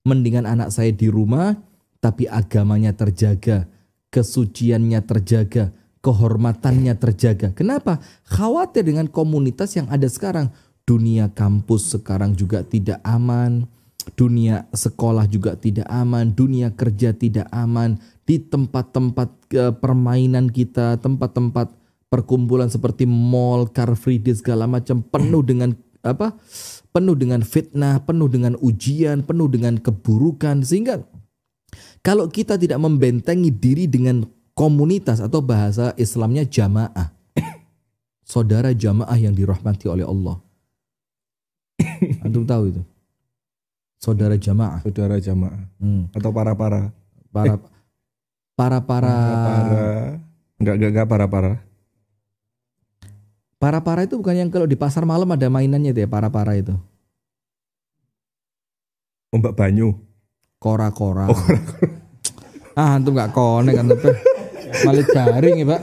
Mendingan anak saya di rumah tapi agamanya terjaga, kesuciannya terjaga, kehormatannya terjaga. Kenapa? Khawatir dengan komunitas yang ada sekarang. Dunia kampus sekarang juga tidak aman. Dunia sekolah juga tidak aman. Dunia kerja tidak aman. Di tempat-tempat permainan kita, tempat-tempat perkumpulan seperti mall, car free day segala macam penuh dengan apa? Penuh dengan fitnah, penuh dengan ujian, penuh dengan keburukan. Sehingga kalau kita tidak membentengi diri dengan komunitas atau bahasa Islamnya jamaah, saudara jamaah yang dirahmati oleh Allah. Antum tahu itu? Saudara jamaah. Saudara jamaah. Atau para-para. Enggak para-para. Para-para itu bukan yang kalau di pasar malam ada mainannya itu ya, para-para itu. Ombak banyu. Kora-kora. Oh, kora-kora. Antum gak konek kan tapi malah garing ya Pak.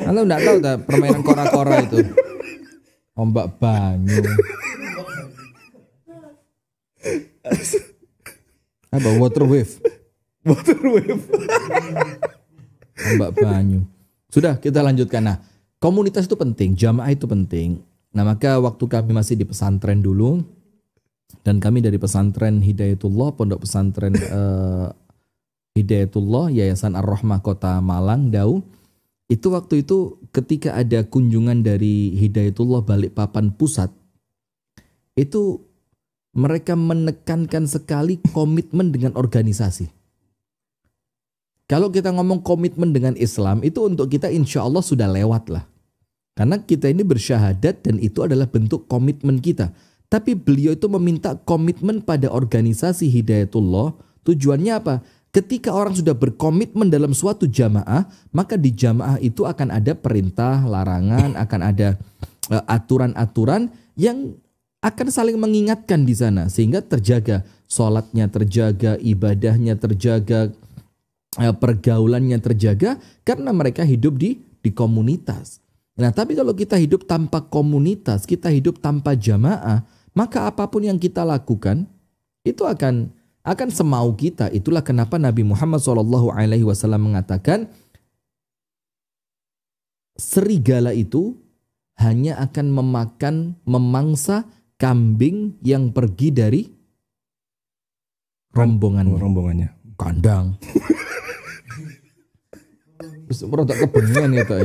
Antum gak tahu tak permainan kora-kora itu. Ombak banyu. Apa water wave? Water wave. Ombak banyu. Sudah kita lanjutkan. Nah, komunitas itu penting, jamaah itu penting. Nah, maka waktu kami masih di pesantren dulu, dan kami dari pesantren Hidayatullah, pondok pesantren Hidayatullah, Yayasan Ar-Rahmah Kota Malang, Dau. Itu waktu itu ketika ada kunjungan dari Hidayatullah Balikpapan Pusat, itu mereka menekankan sekali komitmen dengan organisasi. Kalau kita ngomong komitmen dengan Islam, itu untuk kita insya Allah sudah lewat lah. Karena kita ini bersyahadat dan itu adalah bentuk komitmen kita. Tapi beliau itu meminta komitmen pada organisasi Hidayatullah. Tujuannya apa? Ketika orang sudah berkomitmen dalam suatu jamaah, maka di jamaah itu akan ada perintah, larangan, akan ada aturan-aturan yang akan saling mengingatkan di sana sehingga terjaga sholatnya, terjaga ibadahnya, terjaga pergaulannya, terjaga karena mereka hidup di komunitas. Nah, tapi kalau kita hidup tanpa komunitas, kita hidup tanpa jamaah, maka apapun yang kita lakukan itu akan semau kita. Itulah kenapa Nabi Muhammad SAW mengatakan serigala itu hanya akan memangsa kambing yang pergi dari rombongannya. Kandang. Terus merontak kebengan ya Pak.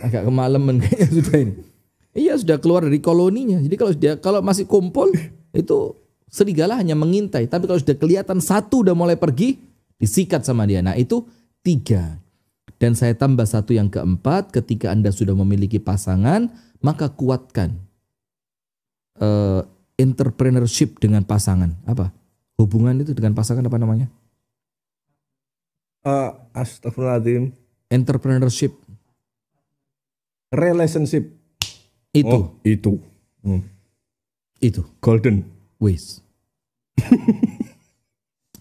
Agak kemalaman kayaknya sudah ini. Iya, sudah keluar dari koloninya. Jadi kalau masih kumpul itu serigala hanya mengintai. Tapi kalau sudah kelihatan satu udah mulai pergi, disikat sama dia. Nah itu 3. Dan saya tambah satu yang keempat, ketika Anda sudah memiliki pasangan, maka kuatkan entrepreneurship dengan pasangan. Apa? Hubungan itu dengan pasangan apa namanya? Astagfirullahaladzim. Entrepreneurship. Relationship. Itu. Itu. Golden. Ways.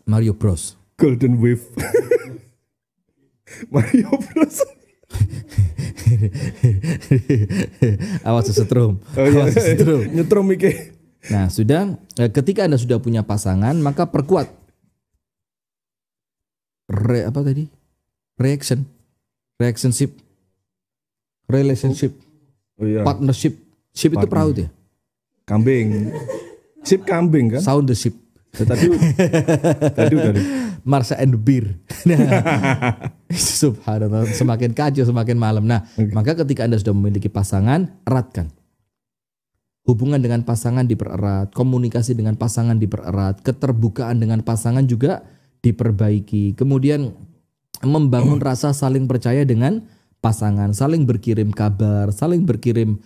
Mario Bros. Golden Wave. Mario Bros. Awas setrum. Oh iya, nyetrum iki. Nah, sudah ketika Anda sudah punya pasangan, maka perkuat relationship, oh, iya. partnership. Ship itu perahu ya? Kambing. Ship kambing kan? Sound the ship. Tadi udah. Marsha and the Beer. Subhanallah, semakin kacau semakin malam. Nah, maka ketika Anda sudah memiliki pasangan, eratkan. Hubungan dengan pasangan dipererat, komunikasi dengan pasangan dipererat, keterbukaan dengan pasangan juga diperbaiki. Kemudian membangun rasa saling percaya dengan pasangan, saling berkirim kabar, saling berkirim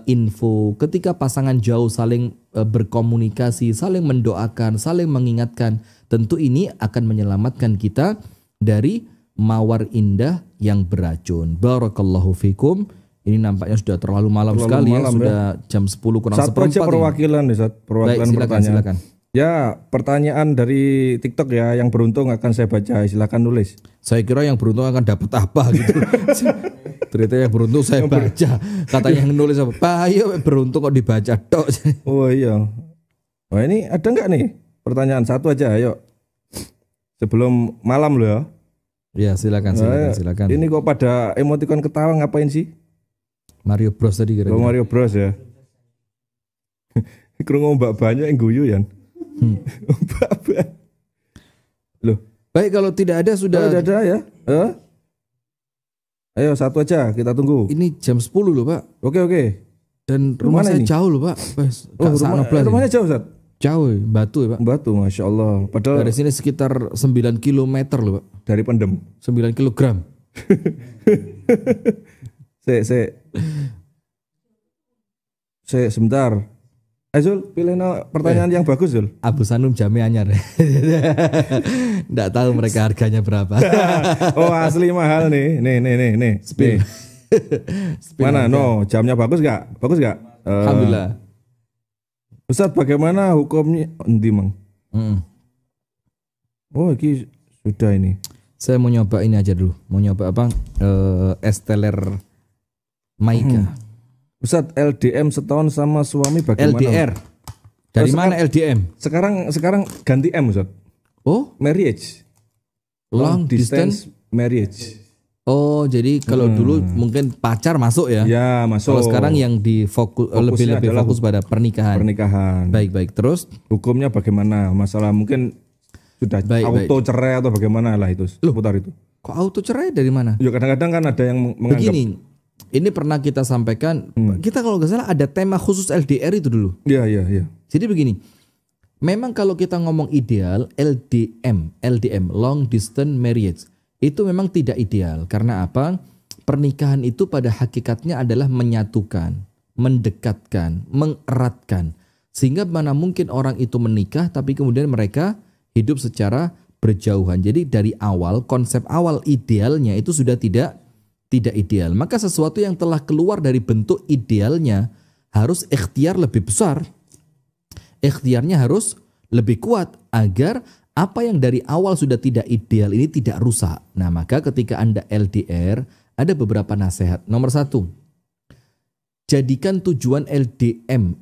info. Ketika pasangan jauh saling berkomunikasi, saling mendoakan, saling mengingatkan. Tentu ini akan menyelamatkan kita dari mawar indah yang beracun. Barakallahu fikum. Ini nampaknya sudah terlalu malam sekali ya. Sudah jam 10 kurang seperempat. Satu aja perwakilan nih, perwakilan. Baik, pertanyaan. silakan. Ya, pertanyaan dari TikTok ya, yang beruntung akan saya baca. Silakan nulis. Saya kira yang beruntung akan dapat apa gitu. Ternyata yang beruntung saya baca. Katanya yang nulis apa? Pak, ayo beruntung kok dibaca tok. Oh iya. Wah, ini ada nggak nih? Pertanyaan satu aja, ayo. Sebelum malam loh ya. Ya, silakan. Ini kok pada emoticon ketawa ngapain sih? Mario Bros tadi kira-kira. Oh, Mario Bros ya. Krungu mbak banyak yang guyu ya. Mbak. Loh. Baik, kalau tidak ada sudah. Tidak ada ya. Ayo satu aja kita tunggu. Ini jam 10 loh Pak. Oke. Dan rumah saya ini? jauh loh Pak. Rumahnya jauh Ustaz? Jauh, Batu ya Pak. Batu, Masya Allah. Padahal dari sini sekitar 9 kilometer loh Pak. Dari Pendem. 9 kilogram. Saya sebentar. Zul, pilih pertanyaan yang bagus Zul. Abu Sanum Jami Anyar. Nggak tahu mereka harganya berapa. Oh asli mahal nih. Nih. Spill. Mana? No, jamnya bagus gak? Alhamdulillah. Ustaz, bagaimana hukumnya? Endi Mang? Oh ini sudah ini. Saya mau nyoba ini aja dulu. Mau nyoba apa? Esteller Maika. Ustaz, LDM setahun sama suami bagaimana? LDR. Dari mana LDM? Sekarang ganti M Ustaz. Oh, marriage. Long distance marriage. Oh, jadi kalau dulu mungkin pacar masuk ya? Ya, masuk. Kalau sekarang yang lebih fokus pada pernikahan. Baik. Terus hukumnya bagaimana? Masalah mungkin sudah auto cerai atau bagaimana lah itu seputar itu. Kok auto cerai dari mana? Ya kadang-kadang kan ada yang menganggap. Begini, ini pernah kita sampaikan. Kita kalau nggak salah ada tema khusus LDR itu dulu. Iya. Jadi begini, memang kalau kita ngomong ideal LDM, long distance marriage, itu memang tidak ideal. Karena apa? Pernikahan itu pada hakikatnya adalah menyatukan. mendekatkan, mengeratkan. Sehingga mana mungkin orang itu menikah tapi kemudian mereka hidup secara berjauhan. Jadi dari awal, konsep awal idealnya itu sudah tidak ideal. Maka sesuatu yang telah keluar dari bentuk idealnya harus ikhtiar lebih besar. Ikhtiarnya harus lebih kuat agar apa yang dari awal sudah tidak ideal ini tidak rusak. Nah, maka ketika Anda LDR, ada beberapa nasihat. Nomor 1, jadikan tujuan LDM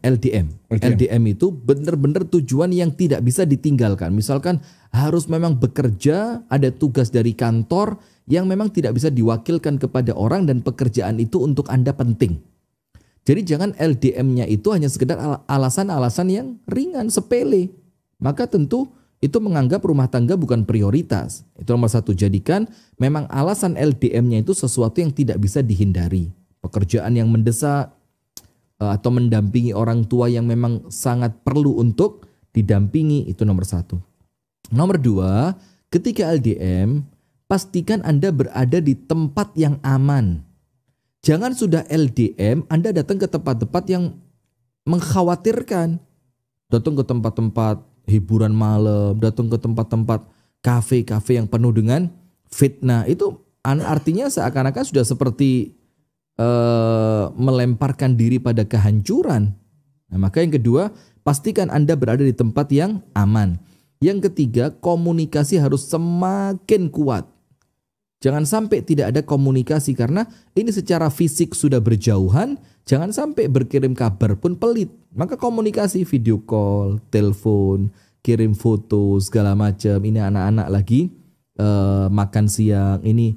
itu benar-benar tujuan yang tidak bisa ditinggalkan. Misalkan harus memang bekerja, ada tugas dari kantor yang memang tidak bisa diwakilkan kepada orang dan pekerjaan itu untuk Anda penting. Jadi jangan LDM-nya itu hanya sekedar alasan-alasan yang ringan, sepele. Maka tentu itu menganggap rumah tangga bukan prioritas. Itu nomor 1, jadikan memang alasan LDM-nya itu sesuatu yang tidak bisa dihindari. Pekerjaan yang mendesak atau mendampingi orang tua yang memang sangat perlu untuk didampingi, itu nomor 1. Nomor 2, ketika LDM, pastikan Anda berada di tempat yang aman. Jangan sudah LDM, Anda datang ke tempat-tempat yang mengkhawatirkan. Datang ke tempat-tempat hiburan malam, datang ke tempat-tempat kafe-kafe yang penuh dengan fitnah. Itu artinya seakan-akan sudah seperti melemparkan diri pada kehancuran. Nah, maka yang kedua, pastikan Anda berada di tempat yang aman. Yang ketiga, komunikasi harus semakin kuat. Jangan sampai tidak ada komunikasi karena ini secara fisik sudah berjauhan, jangan sampai berkirim kabar pun pelit. Maka komunikasi, video call, telepon, kirim foto segala macam. Ini anak-anak lagi makan siang, ini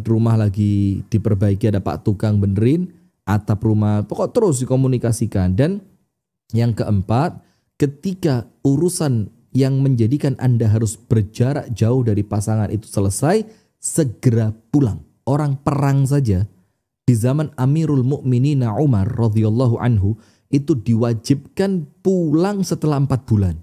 rumah lagi diperbaiki, ada Pak Tukang benerin atap rumah. Pokok terus dikomunikasikan. Dan yang keempat, ketika urusan yang menjadikan Anda harus berjarak jauh dari pasangan itu selesai, segera pulang. Orang perang saja di zaman Amirul Mukminin Umar radhiyallahu anhu itu diwajibkan pulang setelah 4 bulan.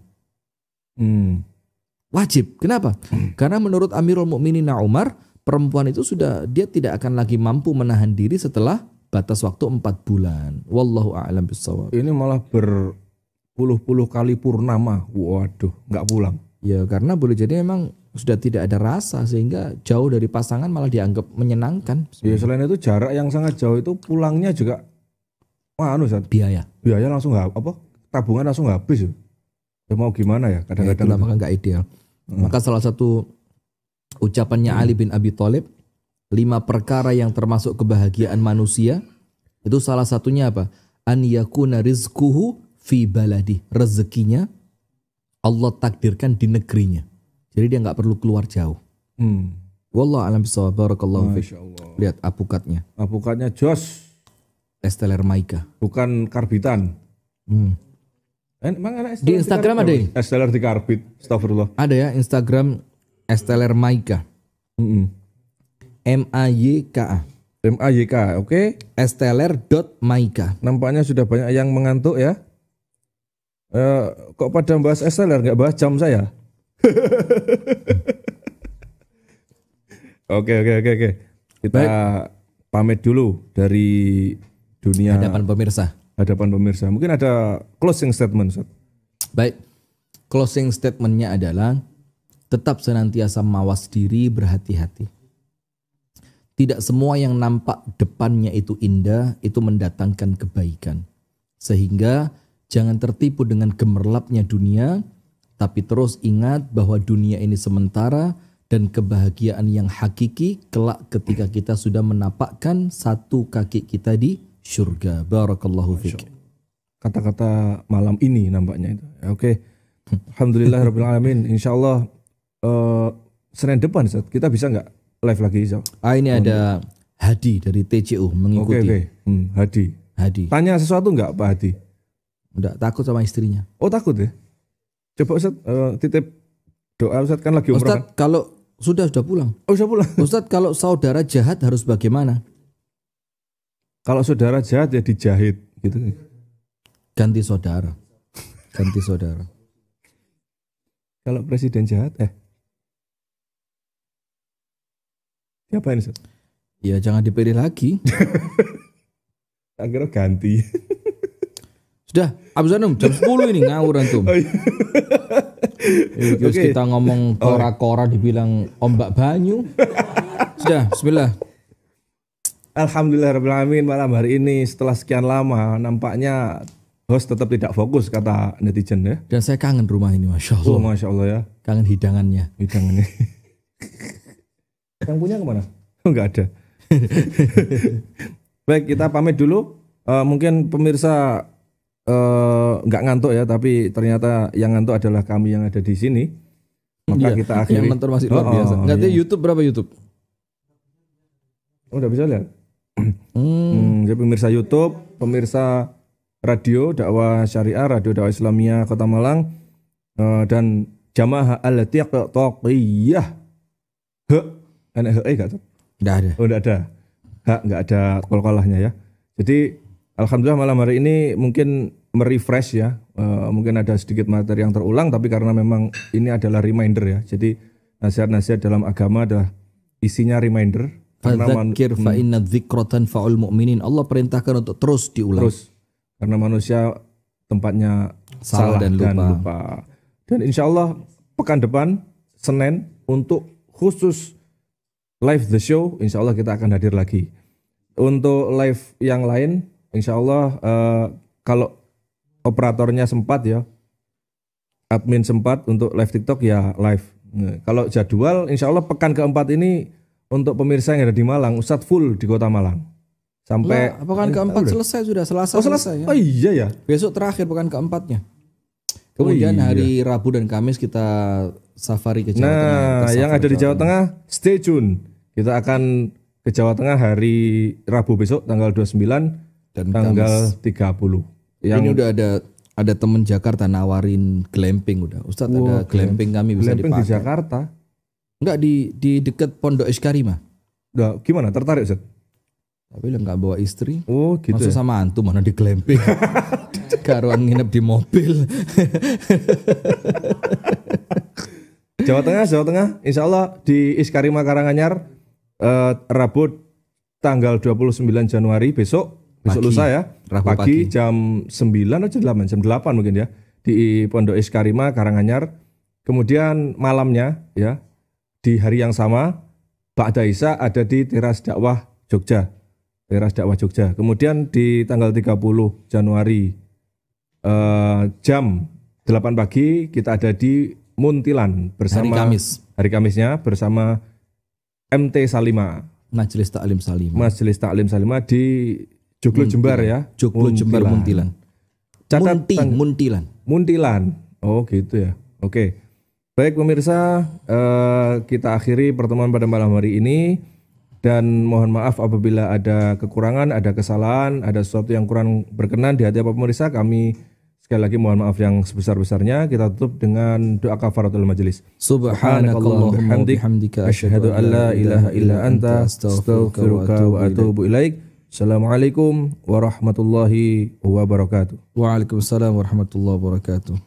Wajib. Kenapa? Karena menurut Amirul Mukminin Umar, perempuan itu sudah dia tidak akan lagi mampu menahan diri setelah batas waktu 4 bulan. Wallahu a'lam bishawab. Ini malah berpuluh-puluh kali purnama. Waduh, nggak pulang. Ya karena boleh jadi memang sudah tidak ada rasa sehingga jauh dari pasangan malah dianggap menyenangkan. Ya, selain itu jarak yang sangat jauh itu pulangnya juga biaya langsung tabungan langsung habis. Ya mau gimana ya kadang-kadang. Maka nggak ideal. Maka salah satu ucapannya Ali bin Abi Thalib, 5 perkara yang termasuk kebahagiaan manusia itu salah satunya apa? An yakuna rizquhu fi baladi. Rezekinya Allah takdirkan di negerinya. Jadi dia nggak perlu keluar jauh. Wallahu a'lam bishawab. Barakallahu fiik. Lihat apukatnya. Apukatnya jos. Esteller Maika. Bukan karbitan. Di Instagram ada ini. Esteller di karbit. Astagfirullah. Ada ya Instagram Esteller Maika. MAYKA. MAYK, oke. Esteller.maika. Nampaknya sudah banyak yang mengantuk ya. Kok pada bahas Esteller nggak bahas jam saya? Oke. Kita pamit dulu dari dunia hadapan pemirsa. Mungkin ada closing statement, Ustaz. Baik. Closing statementnya adalah tetap senantiasa mawas diri, berhati-hati. Tidak semua yang nampak depannya itu indah itu mendatangkan kebaikan. Sehingga jangan tertipu dengan gemerlapnya dunia, tapi terus ingat bahwa dunia ini sementara dan kebahagiaan yang hakiki kelak ketika kita sudah menapakkan satu kaki kita di surga. Barakallahu fiik. Kata-kata malam ini nampaknya itu. Oke. Alhamdulillah rabbil alamin. Insyaallah Senin depan Ustaz, kita bisa nggak live lagi insyaallah. Ini ada Hadi dari TCU mengikuti. Oke. Hadi. Tanya sesuatu nggak Pak Hadi? Udah takut sama istrinya. Oh takut ya? Coba Ustaz titip doa Ustaz kan lagi umrah. Ustaz kalau sudah pulang. Oh sudah pulang. Ustaz kalau saudara jahat harus bagaimana? Kalau saudara jahat ya dijahit gitu. Ganti saudara. Kalau presiden jahat siapa ini Ustaz? Ya jangan dipilih lagi. Akhirnya ganti. Sudah, Abdul Anum jam 10 ini ngawur antum. Oh, iya. Terus kita ngomong kora-kora dibilang ombak banyu. Sudah, bismillah. Alhamdulillahirrahmanirrahim, malam hari ini setelah sekian lama nampaknya host tetap tidak fokus kata netizen ya. Dan saya kangen rumah ini, Masya Allah. Oh, Masya Allah ya. Kangen hidangannya. Hidangannya. Yang punya kemana? Oh, enggak ada. Baik, kita pamit dulu. Mungkin pemirsa nggak ngantuk ya, tapi ternyata yang ngantuk adalah kami yang ada di sini. Maka kita akhiri. Yang nonton masih luar biasa. Nggak tahu YouTube berapa YouTube? Oh, udah bisa lihat. Jadi pemirsa YouTube, pemirsa radio dakwah syariah, radio dakwah Islamiyah Kota Malang, dan jamaah al-tiqtaqiyah. Enak enggak tuh? Nggak ada. Oh, enggak ada. Enggak ada kolkolahnya ya. Jadi alhamdulillah malam hari ini mungkin merefresh ya. Mungkin ada sedikit materi yang terulang, tapi karena memang ini adalah reminder ya. Jadi nasihat-nasihat dalam agama adalah isinya reminder. Fadzakir fa inna dzikra tanfa'ul mu'minin. Allah perintahkan untuk terus diulang. Terus karena manusia tempatnya Salah dan lupa. Dan insya Allah pekan depan Senin untuk khusus live the show, insya Allah kita akan hadir lagi. Untuk live yang lain, insya Allah kalau operatornya sempat ya, admin sempat untuk live TikTok ya live. Nah, kalau jadwal, insya Allah pekan keempat ini untuk pemirsa yang ada di Malang, Ustadz full di Kota Malang. Sampai pekan keempat selesai sudah, Selasa selesai. Ya. Oh iya ya. Besok terakhir pekan keempatnya. Kemudian hari Rabu dan Kamis kita safari ke Jawa Tengah. Nah, yang ada di Jawa Tengah, stay tune. Kita akan ke Jawa Tengah hari Rabu besok tanggal 29 dan tanggal 30. Ini udah ada temen Jakarta nawarin glamping udah. Ustadz ada glamping kami bisa glamping dipakai. Di Jakarta? Enggak di dekat Pondok Eskarima. Udah gimana? Tertarik Ustadz? Tapi lo nggak bawa istri. Oh gitu. Maksud ya? sama antum mana di glamping. Karuan nginep di mobil. Jawa Tengah, insya Allah di Iskarima Karanganyar, Rabu tanggal 29 Januari besok lusa ya, pagi jam 9 atau jam 8 mungkin ya, di Pondok Iskarima Karanganyar. Kemudian malamnya ya, di hari yang sama, Ba'da Isya ada di Teras Dakwah Jogja. Kemudian di tanggal 30 Januari jam 8 pagi kita ada di Muntilan bersama hari Kamisnya bersama MT Salima. Majelis Taklim Salimah di Joglo Jembar ya. Joglo Jembar Muntilan. Muntilan. Oh gitu ya. Oke. Baik pemirsa, kita akhiri pertemuan pada malam hari ini. Dan mohon maaf apabila ada kekurangan, ada kesalahan, ada sesuatu yang kurang berkenan di hati pemirsa. Kami sekali lagi mohon maaf yang sebesar-besarnya. Kita tutup dengan doa kafaratul majelis. Subhanakallahumma bihamdika asyhadu an la ilaha illa anta astaghfiruka wa atubu ilaik. Assalamualaikum warahmatullahi wabarakatuh. Waalaikumsalam warahmatullahi wabarakatuh.